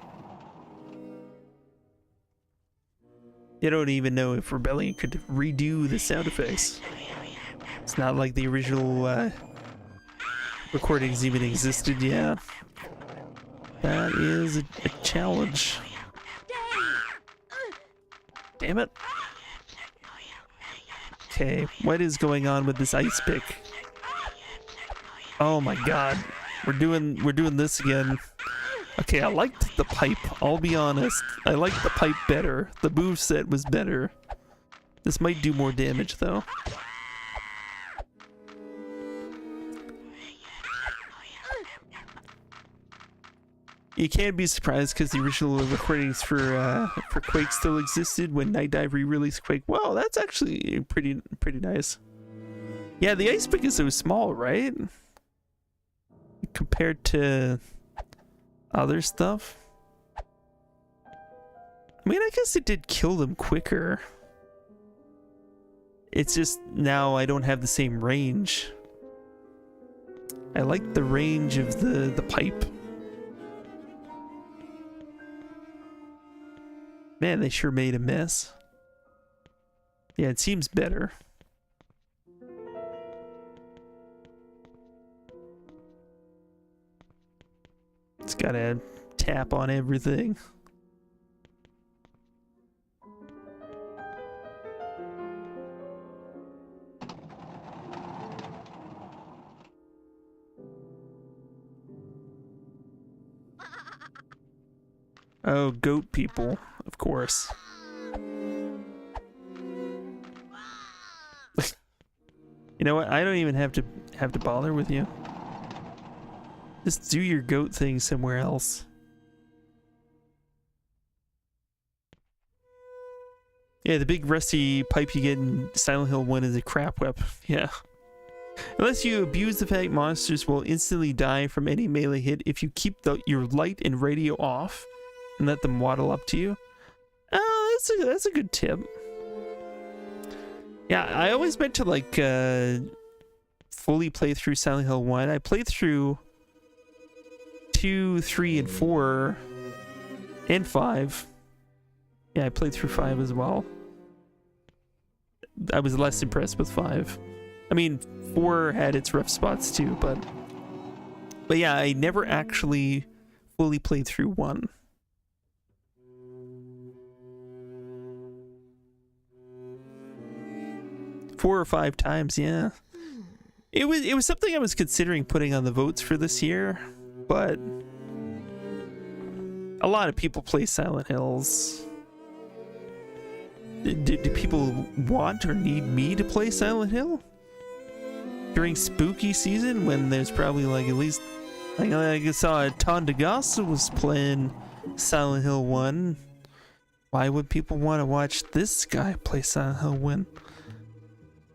You don't even know if Rebellion could redo the sound effects. It's not like the original recordings even existed, yeah. That is a challenge. Damn it. Okay, what is going on with this ice pick? Oh my god. We're doing this again. Okay, I liked the pipe, I'll be honest. I liked the pipe better. The moveset was better. This might do more damage though. You can't be surprised because the original recordings for Quake still existed when Night Dive re-released Quake. Wow, that's actually pretty nice. Yeah, the ice pick is so small, right? Compared to other stuff. I mean, I guess it did kill them quicker. It's just now I don't have the same range. I like the range of the pipe. Man, they sure made a mess. Yeah, it seems better. It's got a tap on everything. Oh, goat people, of course. You know what? I don't even have to bother with you. Just do your goat thing somewhere else. Yeah, the big rusty pipe you get in Silent Hill 1 is a crap whip. Yeah. Unless you abuse the fact monsters will instantly die from any melee hit if you keep your light and radio off and let them waddle up to you. Oh, that's a good tip. Yeah, I always meant to like fully play through Silent Hill 1. I played through 2, 3, and 4, and 5. Yeah, I played through 5 as well. I was less impressed with 5. I mean, 4 had its rough spots too, but yeah, I never actually fully played through 1. Four or 5 times, yeah. It was something I was considering putting on the votes for this year, but a lot of people play Silent Hills. Do people want or need me to play Silent Hill during spooky season when there's probably like at least like I saw Ton DeGossa was playing Silent Hill 1. Why would people want to watch this guy play Silent Hill 1?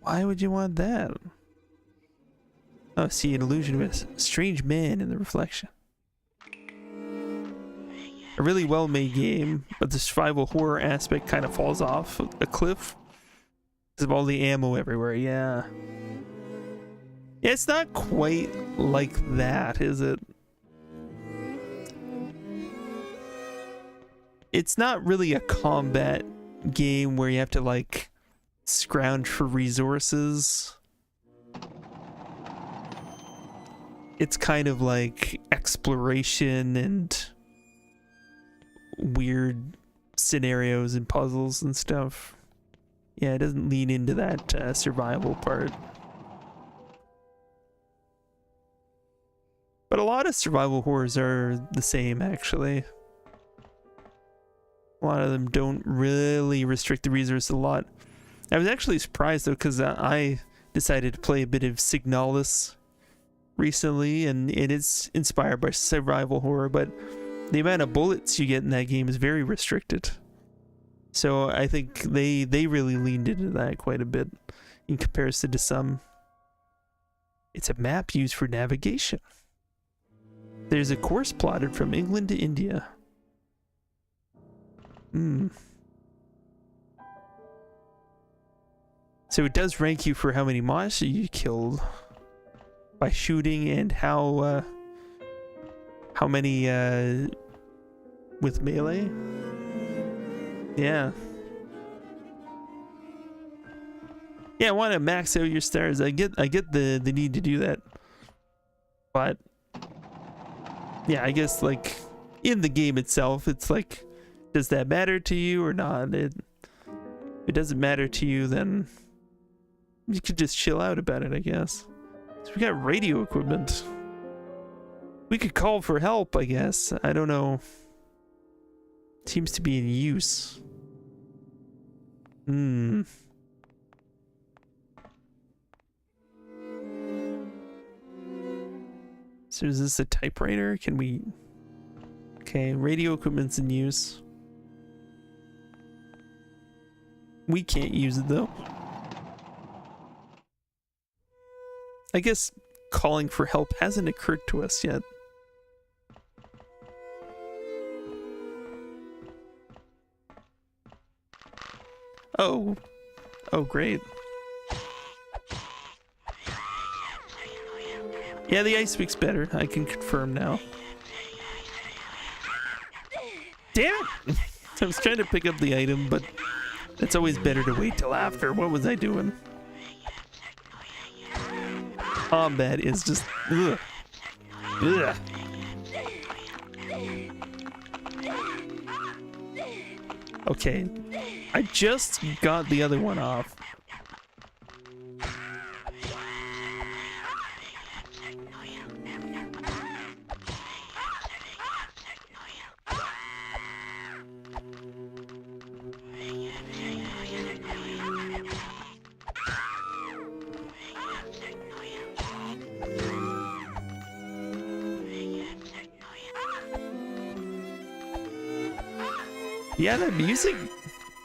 Why would you want that? Oh, see an illusion of a strange man in the reflection. A really well-made game, but the survival horror aspect kind of falls off a cliff because of all the ammo everywhere. Yeah. Yeah, it's not quite like that, is it? It's not really a combat game where you have to like scrounge for resources. It's kind of like exploration and weird scenarios and puzzles and stuff. Yeah, it doesn't lean into that survival part. But a lot of survival horrors are the same, actually. A lot of them don't really restrict the resource a lot. I was actually surprised though, because I decided to play a bit of Signalis recently, and it is inspired by survival horror, but the amount of bullets you get in that game is very restricted. So I think they really leaned into that quite a bit in comparison to some. It's a map used for navigation. There's a course plotted from England to India. So it does rank you for how many monsters you killed by shooting and how many with melee. Yeah. Yeah, I want to max out your stars. I get the need to do that. But yeah, I guess like in the game itself, it's like, does that matter to you or not? If it doesn't matter to you, then you could just chill out about it, I guess. So we got radio equipment. We could call for help, I guess. I don't know. Seems to be in use. So is this a typewriter? Can we... Okay, radio equipment's in use. We can't use it though. I guess calling for help hasn't occurred to us yet. Oh. Oh, great. Yeah, the ice pick's better. I can confirm now. Damn it! I was trying to pick up the item, but it's always better to wait till after. What was I doing? Combat is just... Ugh. Ugh. Okay, I just got the other one off. Yeah, that music,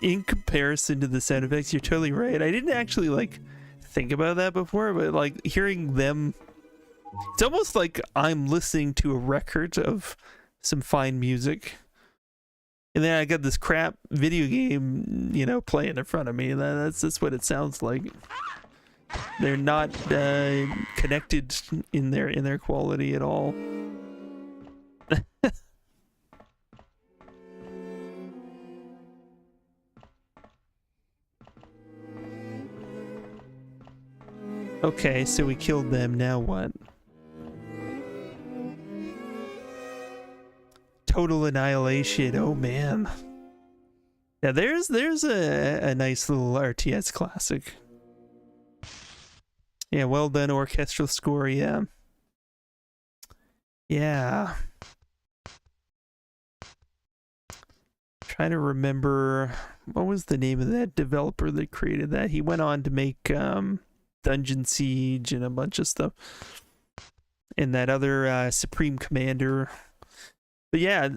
in comparison to the sound effects, you're totally right. I didn't actually, like, think about that before, but, like, hearing them... It's almost like I'm listening to a record of some fine music. And then I got this crap video game, you know, playing in front of me. That's what it sounds like. They're not connected in their quality at all. Okay, so we killed them, now what? Total annihilation, oh man. Yeah, there's a nice little RTS classic. Yeah, well done orchestral score, yeah. Yeah. Trying to remember, what was the name of that developer that created that? He went on to make, Dungeon Siege and a bunch of stuff, and that other Supreme Commander. But yeah,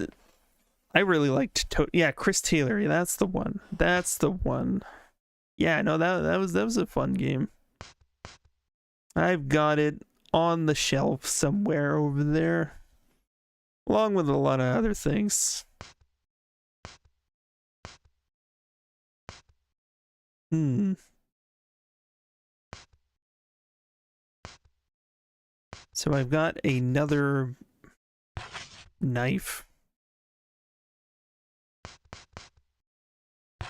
I really liked yeah, Chris Taylor. Yeah, that's the one. That's the one. Yeah, no, that was a fun game. I've got it on the shelf somewhere over there, along with a lot of other things. So I've got another knife.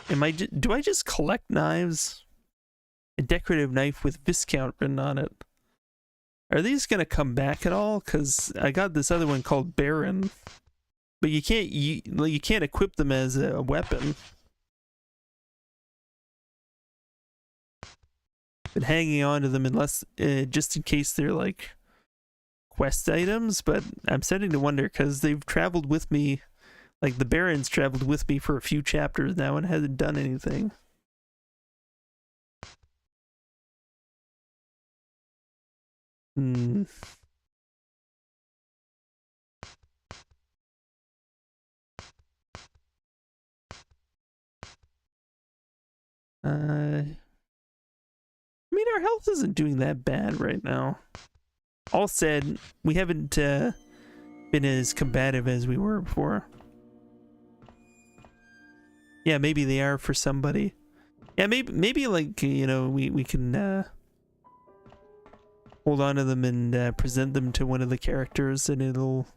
Do I just collect knives? A decorative knife with viscount written on it. Are these gonna come back at all? Cause I got this other one called Baron, but you can't equip them as a weapon. Been hanging on to them unless just in case they're like quest items, but I'm starting to wonder because they've traveled with me, like the Barons traveled with me for a few chapters now and hasn't done anything. I mean, our health isn't doing that bad right now. All said, we haven't been as combative as we were before. Yeah, maybe they are for somebody. Yeah, maybe like, you know, we can hold on to them and present them to one of the characters, and it'll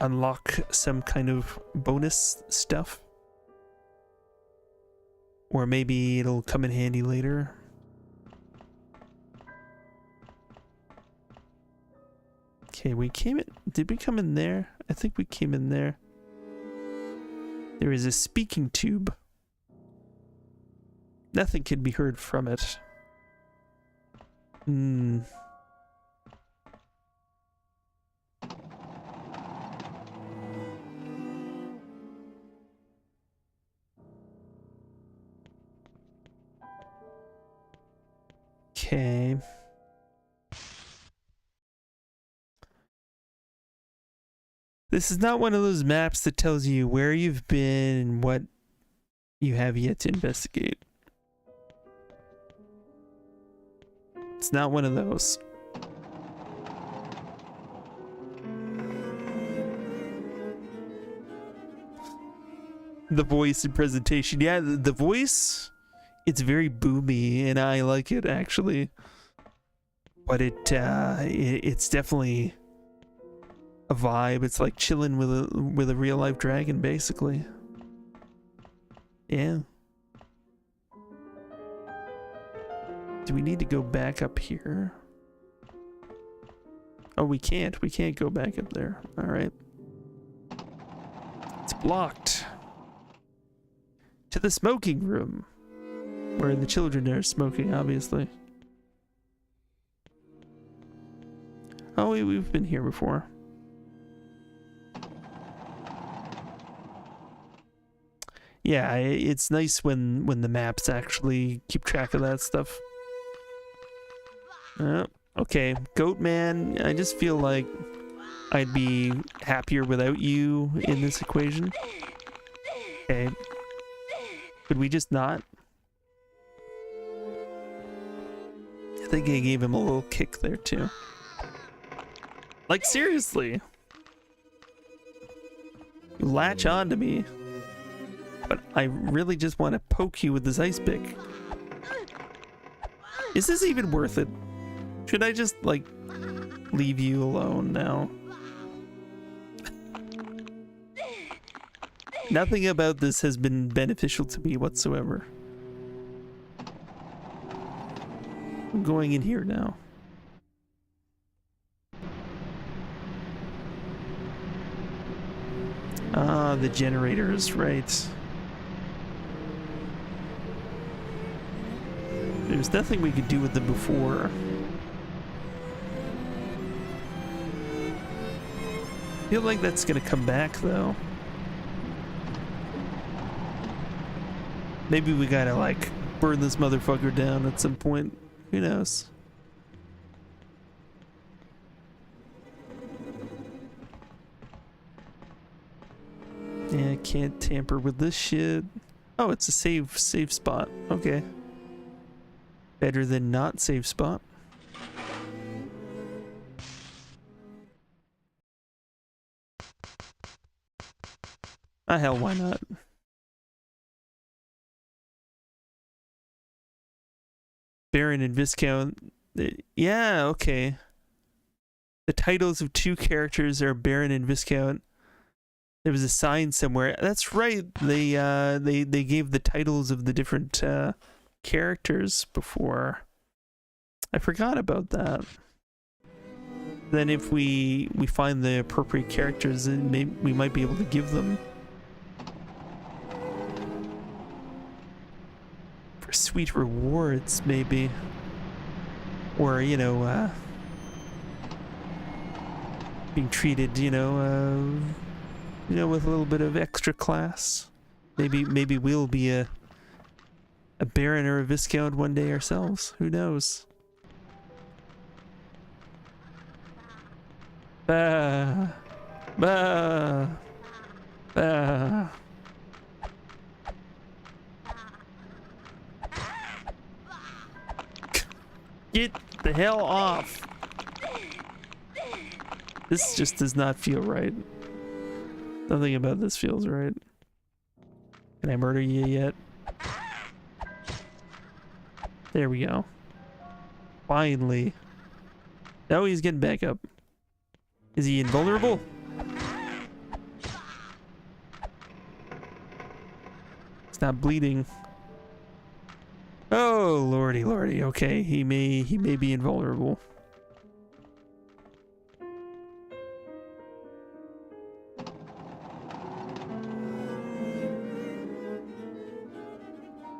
unlock some kind of bonus stuff. Or maybe it'll come in handy later. Okay, we came in. Did we come in there? I think we came in there. There is a speaking tube. Nothing can be heard from it. Okay. This is not one of those maps that tells you where you've been and what you have yet to investigate. It's not one of those. The voice and presentation. Yeah, the voice, it's very boomy and I like it actually. but it's definitely a vibe. It's like chilling with a real life dragon, basically. Yeah. Do we need to go back up here? Oh, we can't. We can't go back up there. All right. It's blocked. To the smoking room, where the children are smoking, obviously. Oh, we've been here before. Yeah, it's nice when the maps actually keep track of that stuff. Okay, Goat Man, I just feel like I'd be happier without you in this equation. Okay. Could we just not? I think I gave him a little kick there too. Like, seriously. You latch on to me. But I really just want to poke you with this ice pick. Is this even worth it? Should I just, like, leave you alone now? Nothing about this has been beneficial to me whatsoever. I'm going in here now. Ah, the generators, right. There's nothing we could do with them before. I feel like that's gonna come back though. Maybe we gotta like burn this motherfucker down at some point. Who knows? Yeah, can't tamper with this shit. Oh, it's a save spot. Okay. Better than not save spot. Ah, hell, why not? Baron and Viscount. Yeah, okay. The titles of two characters are Baron and Viscount. There was a sign somewhere. That's right. They gave the titles of the different characters before. I forgot about that. Then if we find the appropriate characters, then we might be able to give them. For sweet rewards, maybe. Or, you know, being treated, you know, with a little bit of extra class. Maybe we'll be a Baron or a Viscount one day ourselves. Who knows? Bah. Bah. Bah. Get the hell off. This just does not feel right. Nothing about this feels right. Can I murder you yet? There we go. Finally. No, he's getting back up. Is he invulnerable? It's not bleeding. Oh, lordy, lordy. Okay, he may be invulnerable.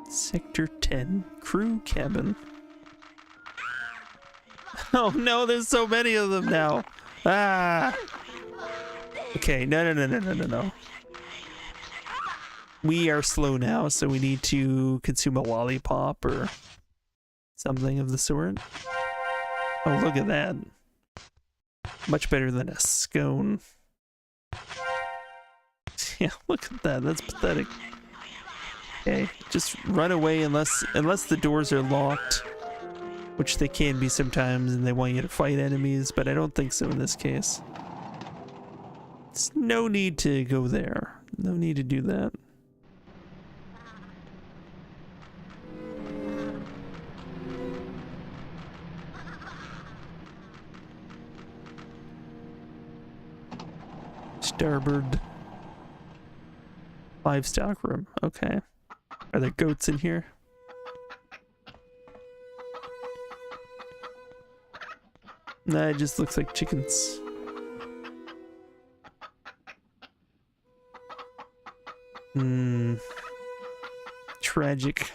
Sector 10, crew cabin. Oh no, there's so many of them now. Ah. Okay, no. We are slow now, so we need to consume a lollipop or something of the sort. Oh, look at that. Much better than a scone. Yeah, look at that. That's pathetic. Okay, just run away unless the doors are locked, which they can be sometimes, and they want you to fight enemies, but I don't think so in this case. There's no need to go there. No need to do that. Starboard. Livestock room. Okay. Are there goats in here? Nah, it just looks like chickens. Tragic.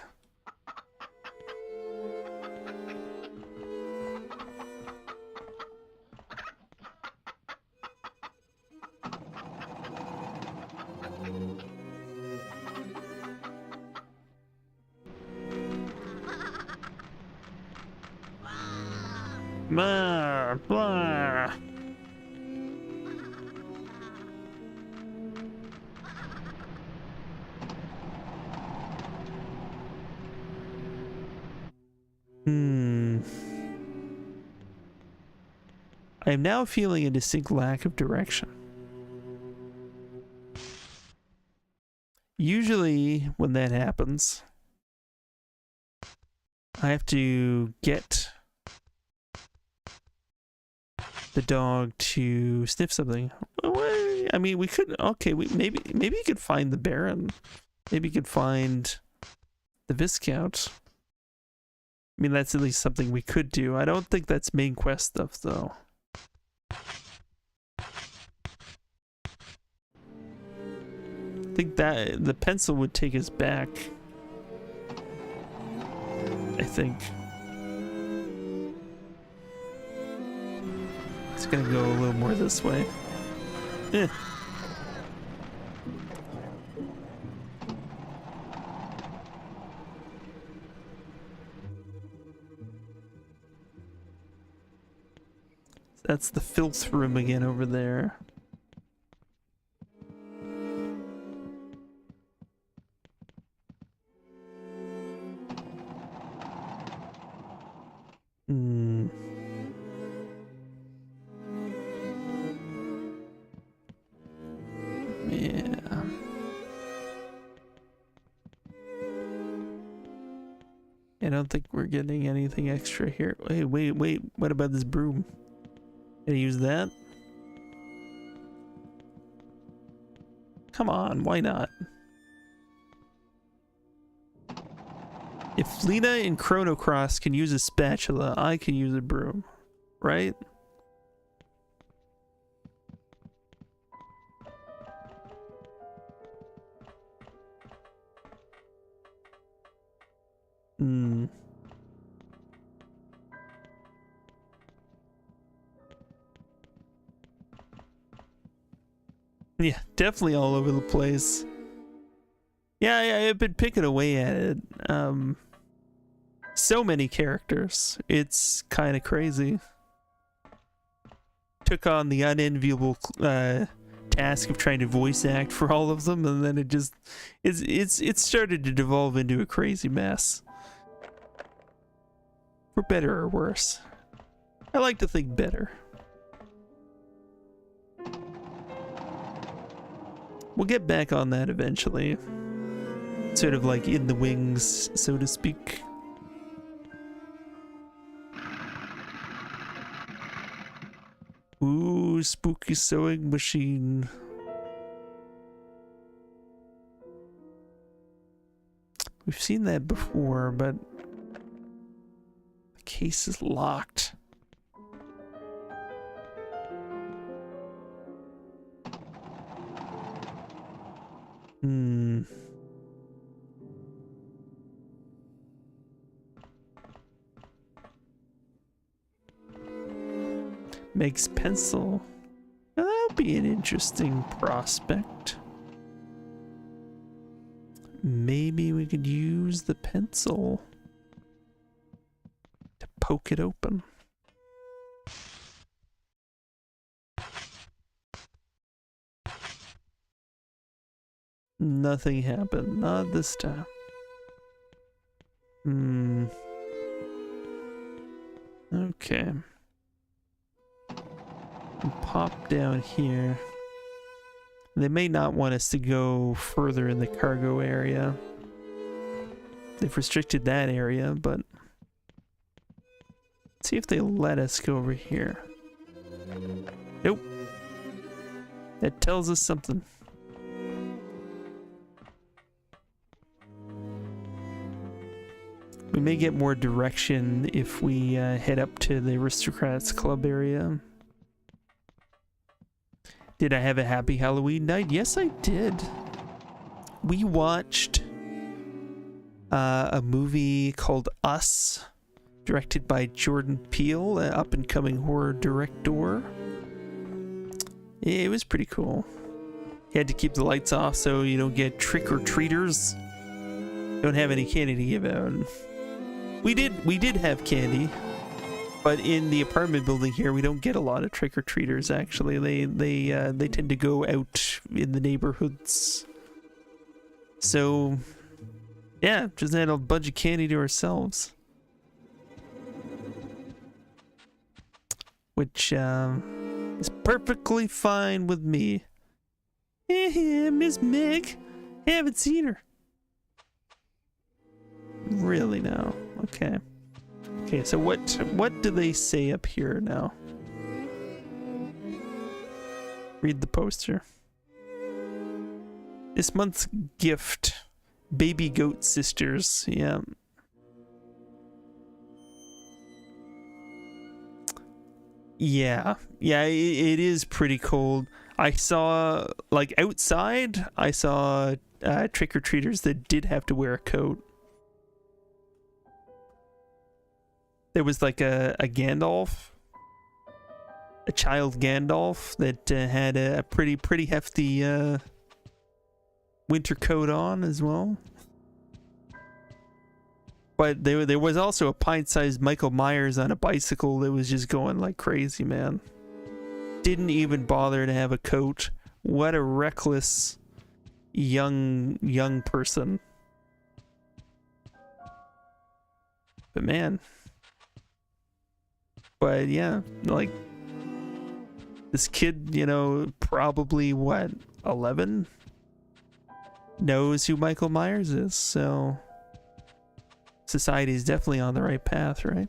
Blah, blah. I am now feeling a distinct lack of direction. Usually, when that happens, I have to get the dog to sniff something. I mean, we could. Okay, maybe you could find the Baron. Maybe you could find the Viscount. I mean, that's at least something we could do. I don't think that's main quest stuff, though. I think that the pencil would take us back. I think. It's gonna go a little more this way. Eh. That's the filth room again over there. I don't think we're getting anything extra here. Hey, wait. What about this broom? Can I use that? Come on, why not? If Lena in Chrono Cross can use a spatula, I can use a broom, right? Yeah, definitely all over the place. Yeah, I've been picking away at it. So many characters. It's kind of crazy. Took on the unenviable task of trying to voice act for all of them, and then it started to devolve into a crazy mess. For better or worse. I like to think better. We'll get back on that eventually. Sort of like in the wings, so to speak. Ooh, spooky sewing machine. We've seen that before, but the case is locked. Meg's pencil. Now, that'll be an interesting prospect. Maybe we could use the pencil to poke it open. Nothing happened. Not this time. Okay. Pop down here. They may not want us to go further in the cargo area. They've restricted that area, but let's see if they let us go over here. Nope. That tells us something. We may get more direction if we head up to the Aristocrats Club area. Did I have a happy Halloween night? Yes, I did. We watched a movie called Us, directed by Jordan Peele, an up-and-coming horror director. It was pretty cool. You had to keep the lights off so you don't get trick-or-treaters. Don't have any candy to give out. We did have candy, but in the apartment building here, we don't get a lot of trick-or-treaters. Actually, they tend to go out in the neighborhoods. So, yeah, just had a bunch of candy to ourselves, which is perfectly fine with me. Hey, Miss Meg, haven't seen her. Really now? Okay. Okay, so what do they say up here now? Read the poster. This month's gift, Baby Goat Sisters. Yeah. Yeah, it is pretty cold. I saw, like, outside, I saw trick-or-treaters that did have to wear a coat. There was like a Gandalf, a child Gandalf that had a pretty hefty winter coat on as well. But there was also a pint-sized Michael Myers on a bicycle that was just going like crazy, man. Didn't even bother to have a coat. What a reckless young person. But man. But yeah, like, this kid, you know, probably what, 11? Knows who Michael Myers is, so society is definitely on the right path, right?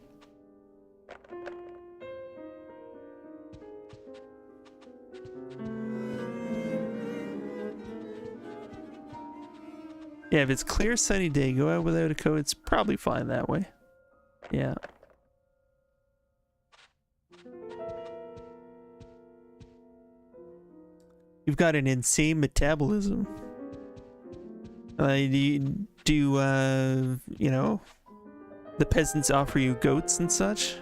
Yeah, if it's clear sunny day, go out without a coat, it's probably fine that way. Yeah. You've got an insane metabolism. You know, the peasants offer you goats and such?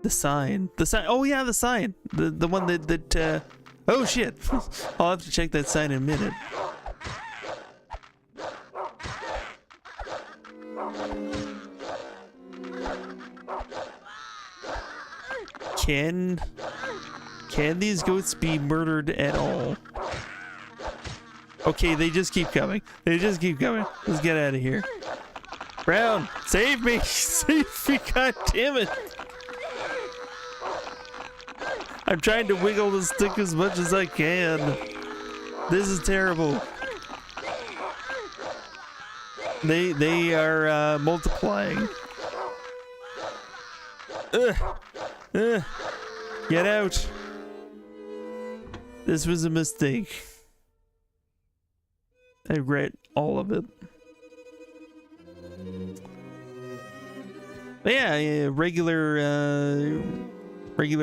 The sign. Oh yeah, the sign. The one that oh shit. I'll have to check that sign in a minute. Can these goats be murdered at all? Okay, they just keep coming. They just keep coming. Let's get out of here. Brown, save me! Save me, god damn it! I'm trying to wiggle the stick as much as I can. This is terrible. They are multiplying. Get out. This was a mistake. I regret all of it. But yeah, regular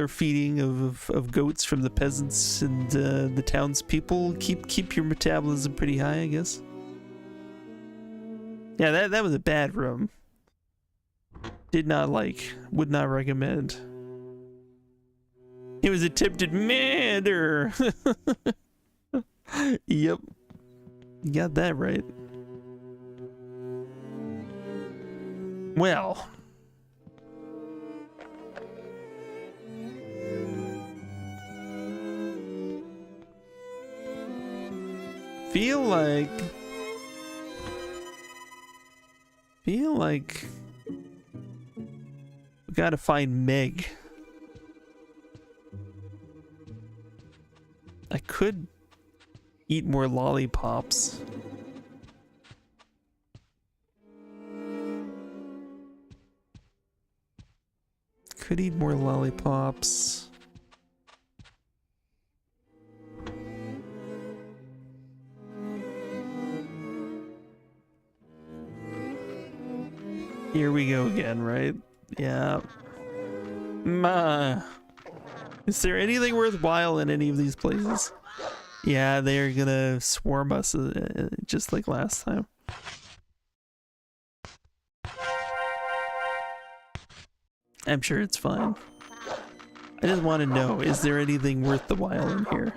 feeding of goats from the peasants and the townspeople keep your metabolism pretty high, I guess. Yeah, that was a bad room. Did not like, would not recommend. It was attempted murder. Yep. You got that right. Well. Feel like we gotta find Meg. I could eat more lollipops. Could eat more lollipops. Here we go again, right? Yeah. Is there anything worthwhile in any of these places? Yeah, they're gonna swarm us just like last time. I'm sure it's fine. I just want to know, is there anything worth the while in here?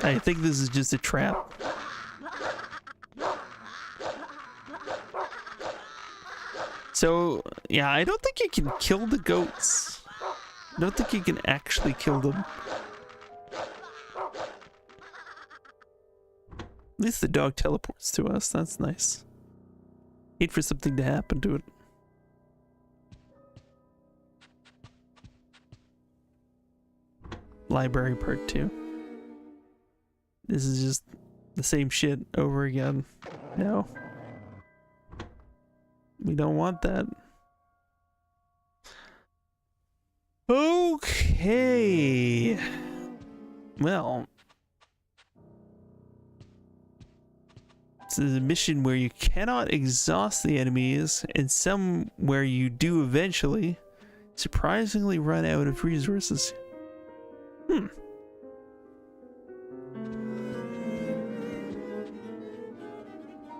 I think this is just a trap. So, yeah, I don't think you can kill the goats. I don't think you can actually kill them. At least the dog teleports to us. That's nice. Hate for something to happen to it. Library part 2. This is just the same shit over again. No. We don't want that. Okay. Well. This is a mission where you cannot exhaust the enemies, and some where you do eventually surprisingly run out of resources.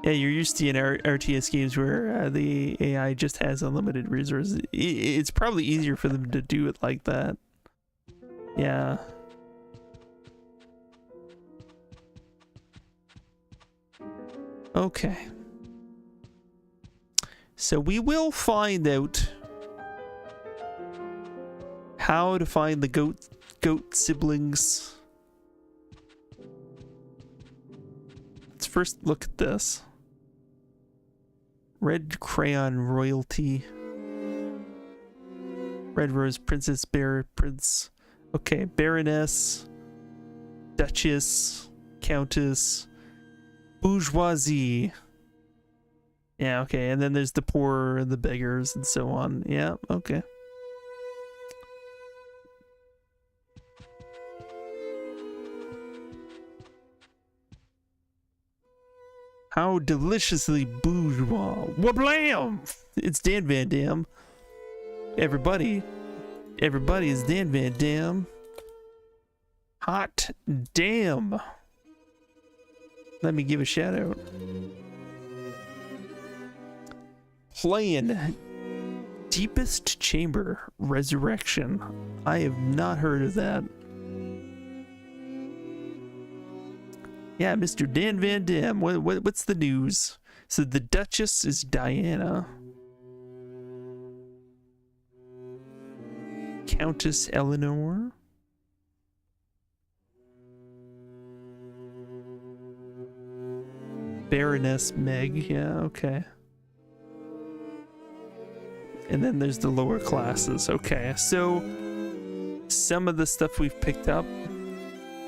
Yeah, you're used to in RTS games where the AI just has unlimited resources. It's probably easier for them to do it like that. Yeah. Okay. So we will find out how to find the goat siblings. Let's first look at this. Red Crayon Royalty. Red Rose Princess Bear Prince. Okay, Baroness. Duchess. Countess. Bourgeoisie. Yeah, okay, and then there's the poor and the beggars and so on. Yeah, okay. How deliciously bourgeois. Wablam! It's Dan Van Dam. Everybody is Dan Van Dam. Hot damn. Let me give a shout out. Playing Deepest Chamber Resurrection. I have not heard of that. Yeah, Mr. Dan Van Dam, what's the news? So the Duchess is Diana. Countess Eleanor. Baroness Meg, yeah, okay. And then there's the lower classes. Okay, so some of the stuff we've picked up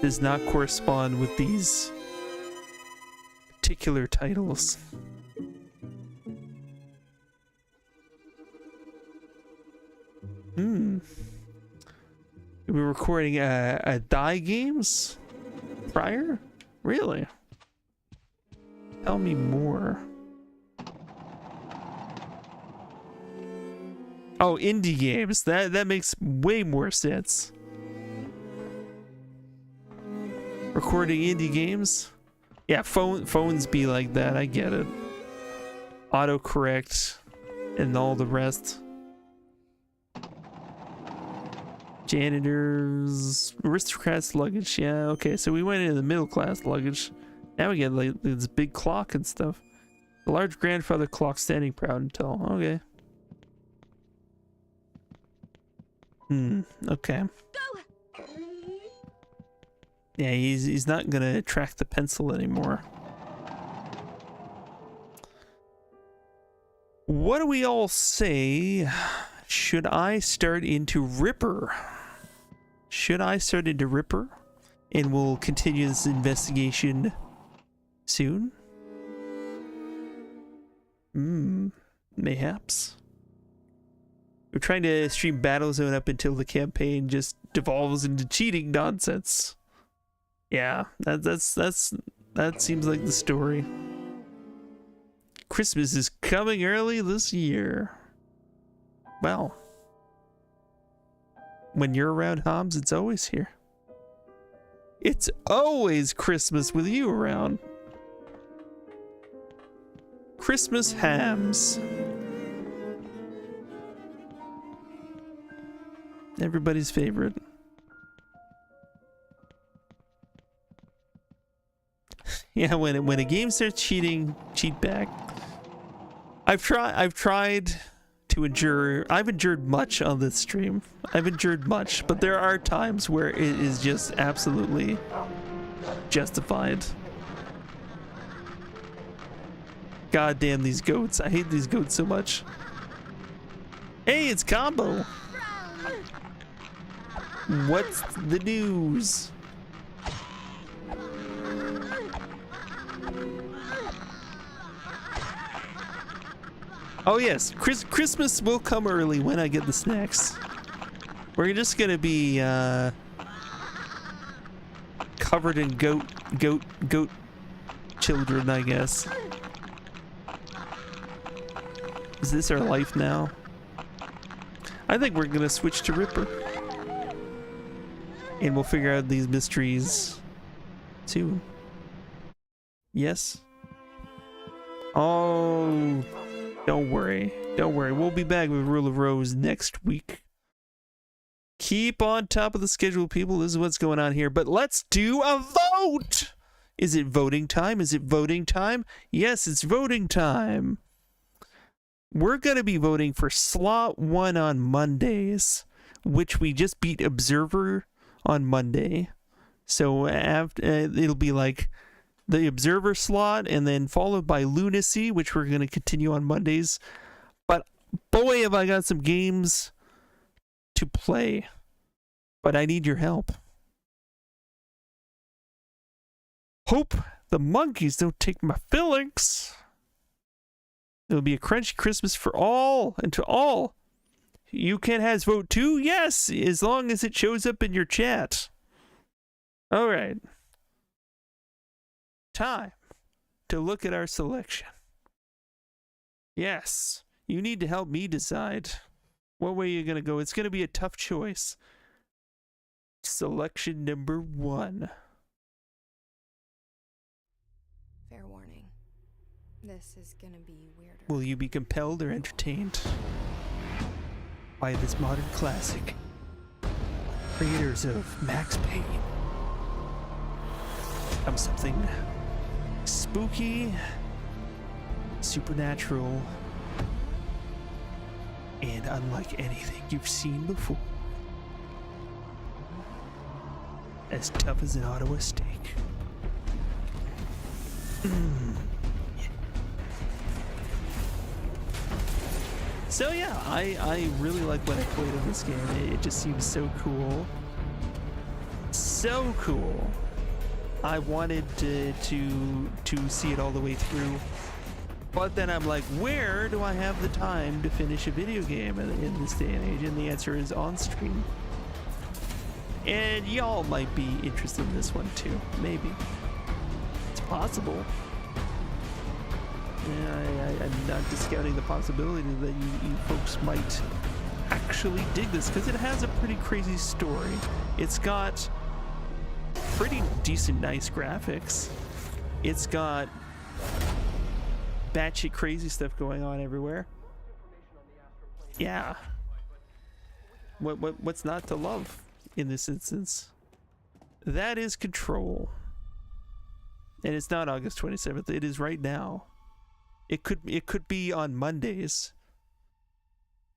does not correspond with these particular titles. We were recording a Die Games prior? Really? Tell me more. Oh, indie games. That makes way more sense. Recording indie games? Yeah, phones be like that. I get it. Autocorrect and all the rest. Janitors, aristocrats luggage. Yeah, okay. So we went into the middle class luggage. Now we get like this big clock and stuff. The large grandfather clock standing proud and tall. Okay. Okay. Yeah, he's not gonna track the pencil anymore. What do we all say? Should I start into Ripper? Should I start into Ripper? And we'll continue this investigation soon? Mayhaps. We're trying to stream Battlezone up until the campaign just devolves into cheating nonsense. Yeah, that seems like the story. Christmas is coming early this year. Well, when you're around, Hobbs, it's always here. It's always Christmas with you around. Christmas hams. Everybody's favorite. Yeah, when a game starts cheating, cheat back. I've tried to endure. I've endured much on this stream. I've endured much, but there are times where it is just absolutely justified. God damn these goats. I hate these goats so much. Hey, it's Combo. What's the news? Oh yes, Christmas will come early when I get the snacks. We're just gonna be covered in goat children, I guess. Is this our life now? I think we're gonna switch to Ripper. And we'll figure out these mysteries soon. Yes? Oh, don't worry. Don't worry. We'll be back with Rule of Rose next week. Keep on top of the schedule, people. This is what's going on here. But let's do a vote! Is it voting time? Is it voting time? Yes, it's voting time. We're going to be voting for slot 1 on Mondays, which we just beat Observer on Monday. So after it'll be like the Observer slot and then followed by Lunacy, which we're going to continue on Mondays. But boy, have I got some games to play. But I need your help. Hope the monkeys don't take my fillings. It'll be a crunchy Christmas for all and to all. You can has vote too? Yes, as long as it shows up in your chat. All right. Time to look at our selection. Yes, you need to help me decide what way you're going to go. It's going to be a tough choice. Selection number 1. Fair warning. This is going to be weirder. Will you be compelled or entertained by this modern classic? Creators of Max Payne. Come something spooky, supernatural, and unlike anything you've seen before. As tough as an Ottawa steak. So yeah, I really like what I played in this game. It just seems so cool. So cool. I wanted to see it all the way through. But then I'm like, where do I have the time to finish a video game in this day and age? And the answer is on stream. And y'all might be interested in this one too. Maybe. It's possible. Yeah, I'm not discounting the possibility that you folks might actually dig this, because it has a pretty crazy story. It's got pretty decent, nice graphics. It's got batshit crazy stuff going on everywhere. Yeah. What's not to love in this instance? That is Control. And it's not August 27th. It is right now. It could be on Mondays,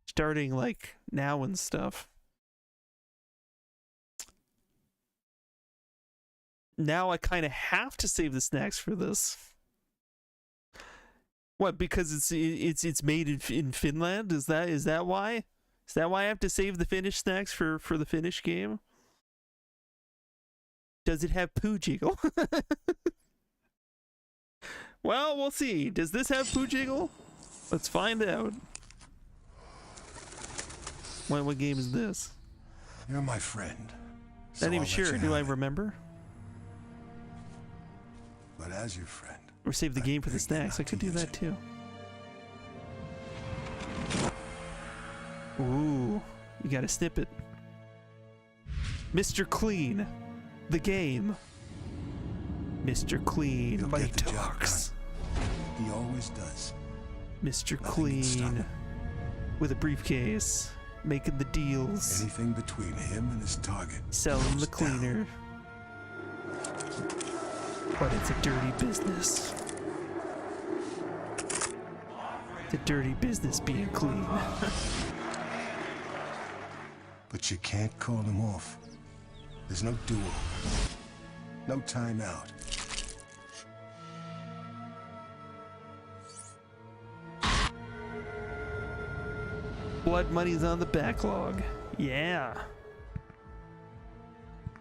starting like now and stuff. Now I kind of have to save the snacks for this. What? Because it's made in Finland? Is that why? Is that why I have to save the Finnish snacks for the Finnish game? Does it have poo jiggle? Well, we'll see. Does this have poo jiggle? Let's find out. What game is this? You're my friend. Not even sure. Do I remember? But as your friend, Or save the game for the snacks. I could do that too. Ooh, you gotta snip it. Mr. Clean, the game. Mr. Clean, He'll Money get the job Talks. He always does. Mr. Nothing can stop Clean, him. with a briefcase, making the deals, Anything between him and his target. selling the goes down. cleaner. But it's a dirty business. It's a dirty business being clean. But you can't call him off. There's no duel. No timeout. Blood money's on the backlog. Yeah.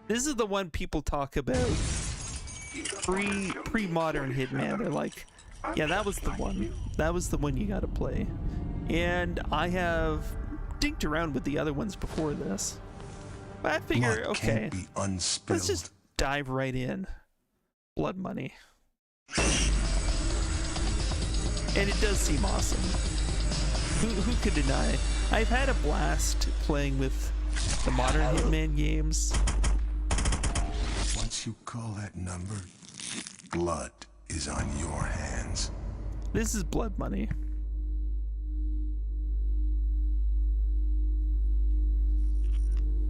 This is the one people talk about. Pre-modern Hitman. They're like, yeah, that was the one. That was the one you gotta play. And I have dinked around with the other ones before this. But I figure, Blood okay, can't be unspilled. let's just dive right in. Blood money. And it does seem awesome. Who could deny? I've had a blast playing with the modern Hitman games. Once you call that number, blood is on your hands. This is blood money.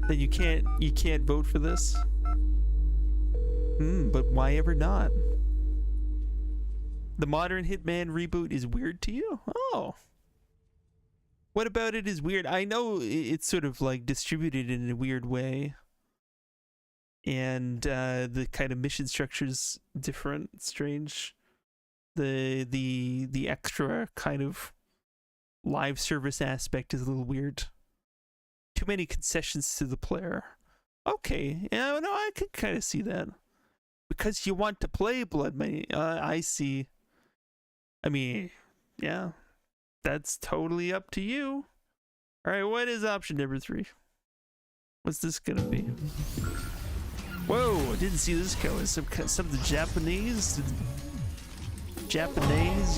Then you can't vote for this? But why ever not? The modern Hitman reboot is weird to you? Oh. What about it is weird? I know it's sort of like distributed in a weird way. And the kind of mission structure's different, strange. The extra kind of live service aspect is a little weird. Too many concessions to the player. Okay, yeah, no, I can kind of see that. Because you want to play Blood Money. I see. I mean, yeah, that's totally up to you. All right, what is option number 3? What's this gonna be? Whoa, I didn't see this coming. Something Japanese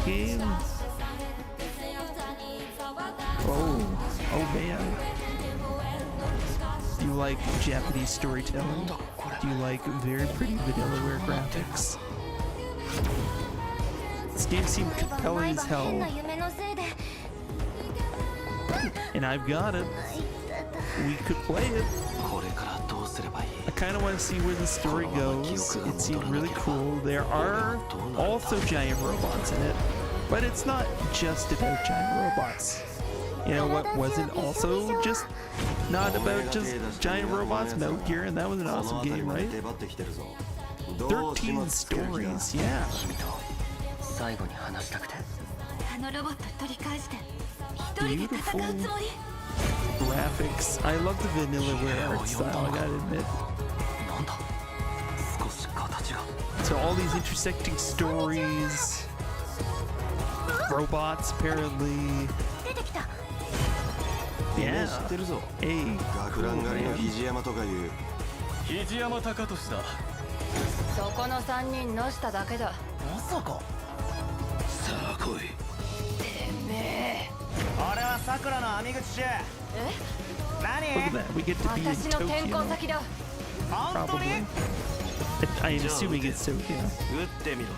game. Oh man. Do you like Japanese storytelling? Do you like very pretty Vanillaware graphics? This game seemed compelling as hell. And I've got it. We could play it. I kind of want to see where the story goes. It seemed really cool. There are also giant robots in it, but it's not just about giant robots. You know what wasn't also just not about just giant robots? Metal Gear, and that was an awesome game, right? 13 stories, yeah. Beautiful graphics. I love the Vanillaware art style, I gotta admit. So all these intersecting stories, robots apparently. Yeah. Hey, cool, man. そこの3人のしただけだ。まさか。さあ来い。てめえ。俺はさくらの網口じゃ。え？何？ Look at that. We get to be in 私の転校先だ。 Probably. I'm assuming it's Tokyo. 撃ってみろ。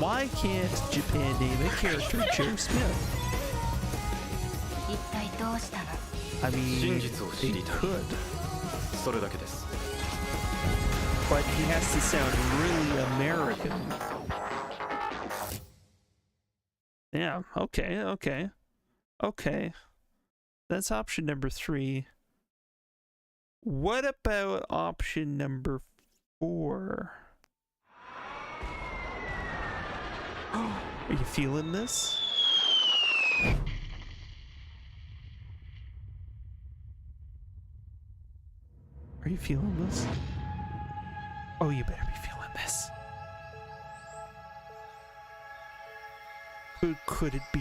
Why can't Japan name a character Joe Smith? 一体どうしたの？ I mean, they could. それだけです。 But he has to sound really American. Yeah, okay. That's option number 3. What about option number 4? Are you feeling this? Are you feeling this? Oh, you better be feeling this. Could it be?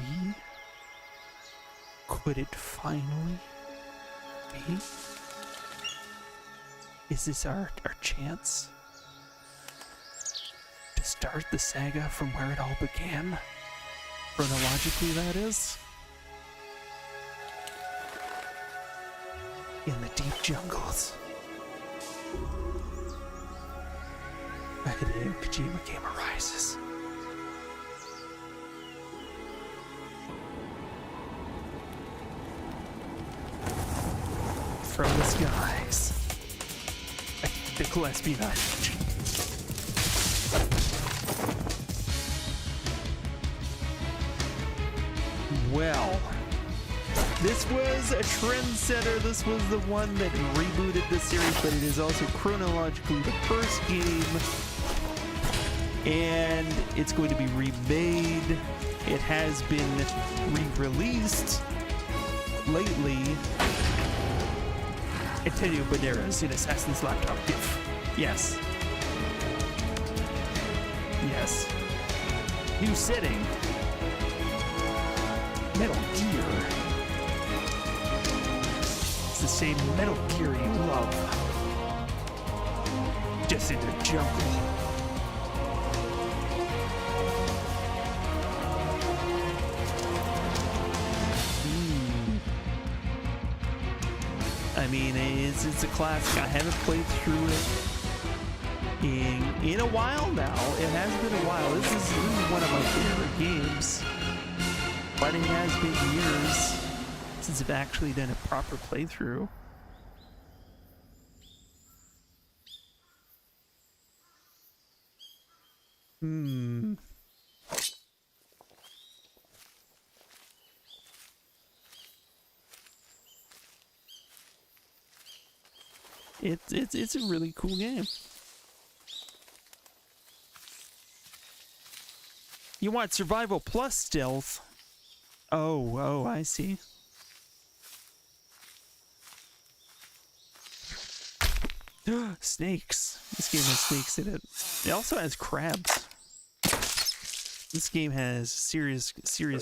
Could it finally be? Is this our chance? To start the saga from where it all began? Chronologically, that is? in the deep jungles. A Hideo Kojima game arises. From the skies. Ethical espionage. Well, this was a trendsetter. This was the one that rebooted the series, but it is also chronologically the first game. And it's going to be remade. It has been re-released lately. Antonio Banderas in Assassin's Laptop GIF. Yes. Yes. New setting. Metal Gear. It's the same Metal Gear you love. Just in the jungle. I mean, it's a classic. I haven't played through it in a while now. It has been a while. This is one of my favorite games. But it has been years since I've actually done a proper playthrough. It's a really cool game. You want survival plus stealth? Oh, I see. Snakes. This game has snakes in it. It also has crabs. This game has serious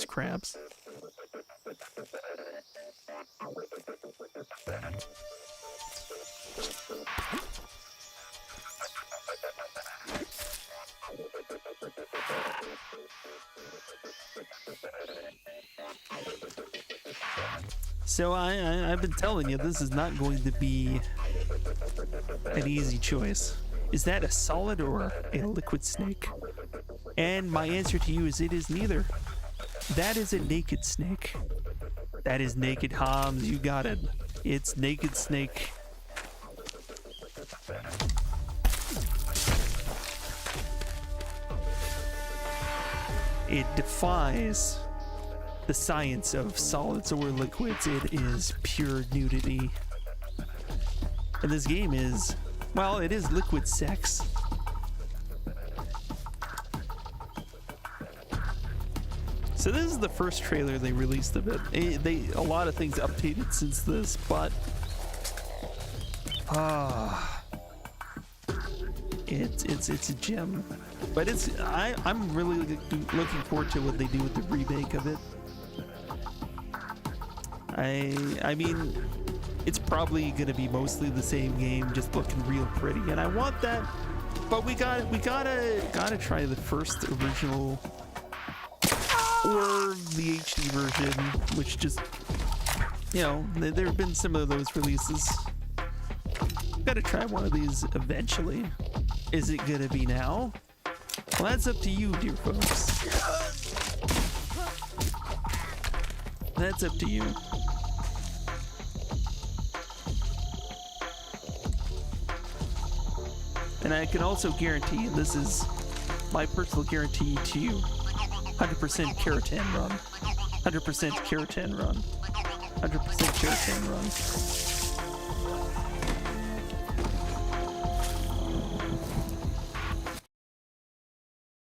crabs. So I've been telling you, this is not going to be an easy choice. Is that a solid or a liquid snake? And my answer to you is it is neither. That is a naked snake. That is naked Hans, you got it. It's naked snake. It defies the science of solids or liquids. It is pure nudity. And this game is, well, it is liquid sex. So this is the first trailer they released of it. A lot of things updated since this, but it's a gem. But I'm really looking forward to what they do with the remake of it. I mean, it's probably gonna be mostly the same game, just looking real pretty, and I want that. But we gotta try the first original or the HD version, which just, you know, there have been some of those releases. Gotta try one of these eventually. Is it gonna be now? Well, that's up to you, dear folks. That's up to you. And I can also guarantee, and this is my personal guarantee to you, 100% Keratin run. 100% Keratin run. 100% Keratin run.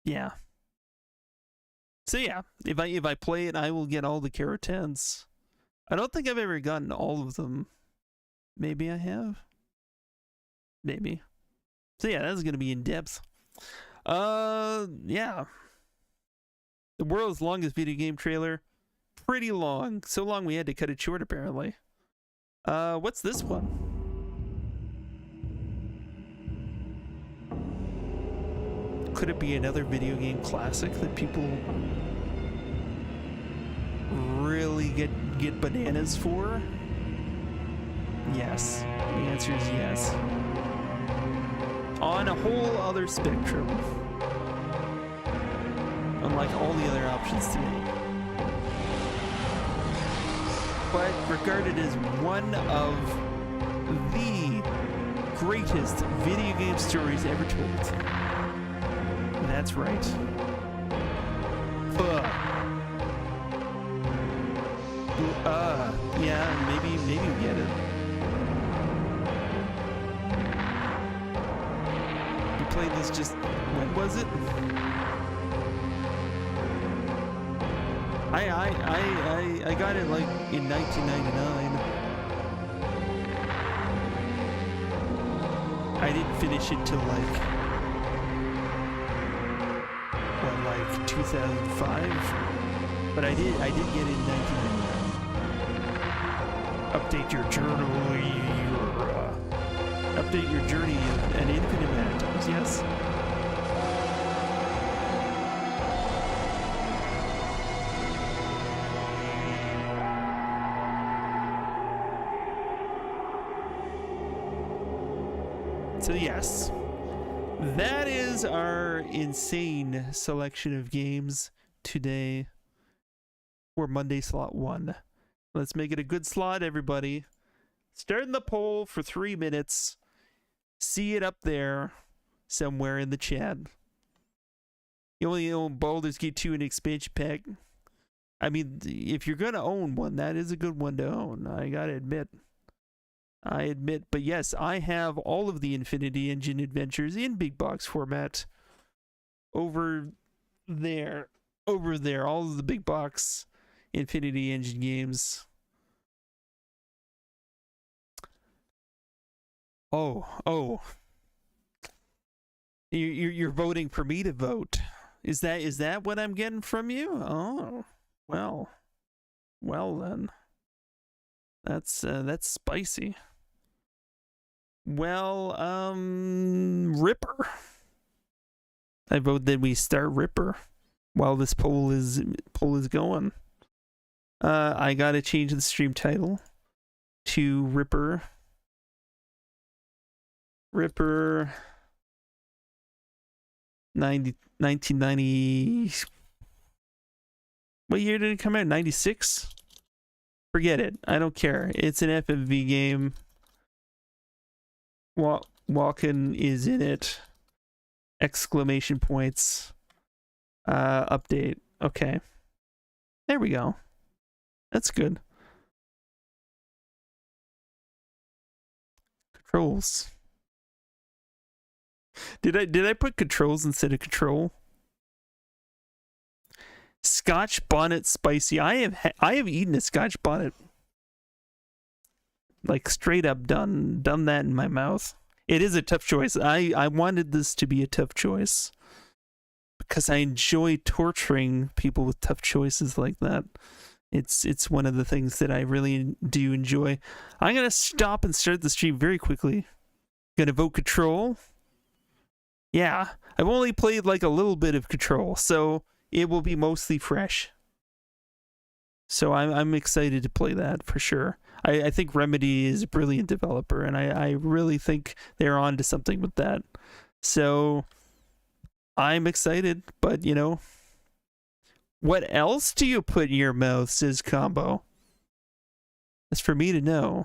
Yeah. So yeah, if I play it, I will get all the Keratins. I don't think I've ever gotten all of them. Maybe I have. Maybe. So yeah, that's gonna be in depth. Yeah. The world's longest video game trailer. Pretty long. So long we had to cut it short, apparently. What's this one? Could it be another video game classic that people really get bananas for? Yes. The answer is yes. On a whole other spectrum. Unlike all the other options today. But regarded as one of the greatest video game stories ever told. That's right. Yeah, maybe we get it. We played this just, when was it? I got it like in 1999. I didn't finish it till like 2005, but I did get it in 1999. Update your journal, update your journey an infinite amount of times. Yes. So yes, that is our insane selection of games today for Monday slot 1. Let's make it a good slot, everybody. Starting the poll for 3 minutes. See it up there somewhere in the chat. You only own Baldur's Gate 2 and expansion pack. I mean, if you're gonna own one, that is a good one to own. I gotta admit. But yes, I have all of the Infinity Engine adventures in big box format over there, all of the big box Infinity Engine games. Oh, you're voting for me to vote. Is that what I'm getting from you? Oh, well then, that's spicy. Well, Ripper. I vote that we start Ripper while this poll is going. I gotta change the stream title to Ripper 1990. What year did it come out? 96? Forget it. I don't care. It's an FMV game. Walken is in it. Exclamation points. Update. Okay. There we go. That's good. Controls. Did I put controls instead of control? Scotch bonnet spicy. I have eaten a Scotch bonnet. Like straight up done that in my mouth. It is a tough choice. I wanted this to be a tough choice because I enjoy torturing people with tough choices like that. It's one of the things that I really do enjoy. I'm gonna stop and start the stream very quickly. Gonna vote Control. Yeah, I've only played like a little bit of Control, so it will be mostly fresh. So I'm excited to play that for sure. I think Remedy is a brilliant developer, and I really think they're on to something with that. So I'm excited, but you know, what else do you put in your mouth, says Combo? That's for me to know.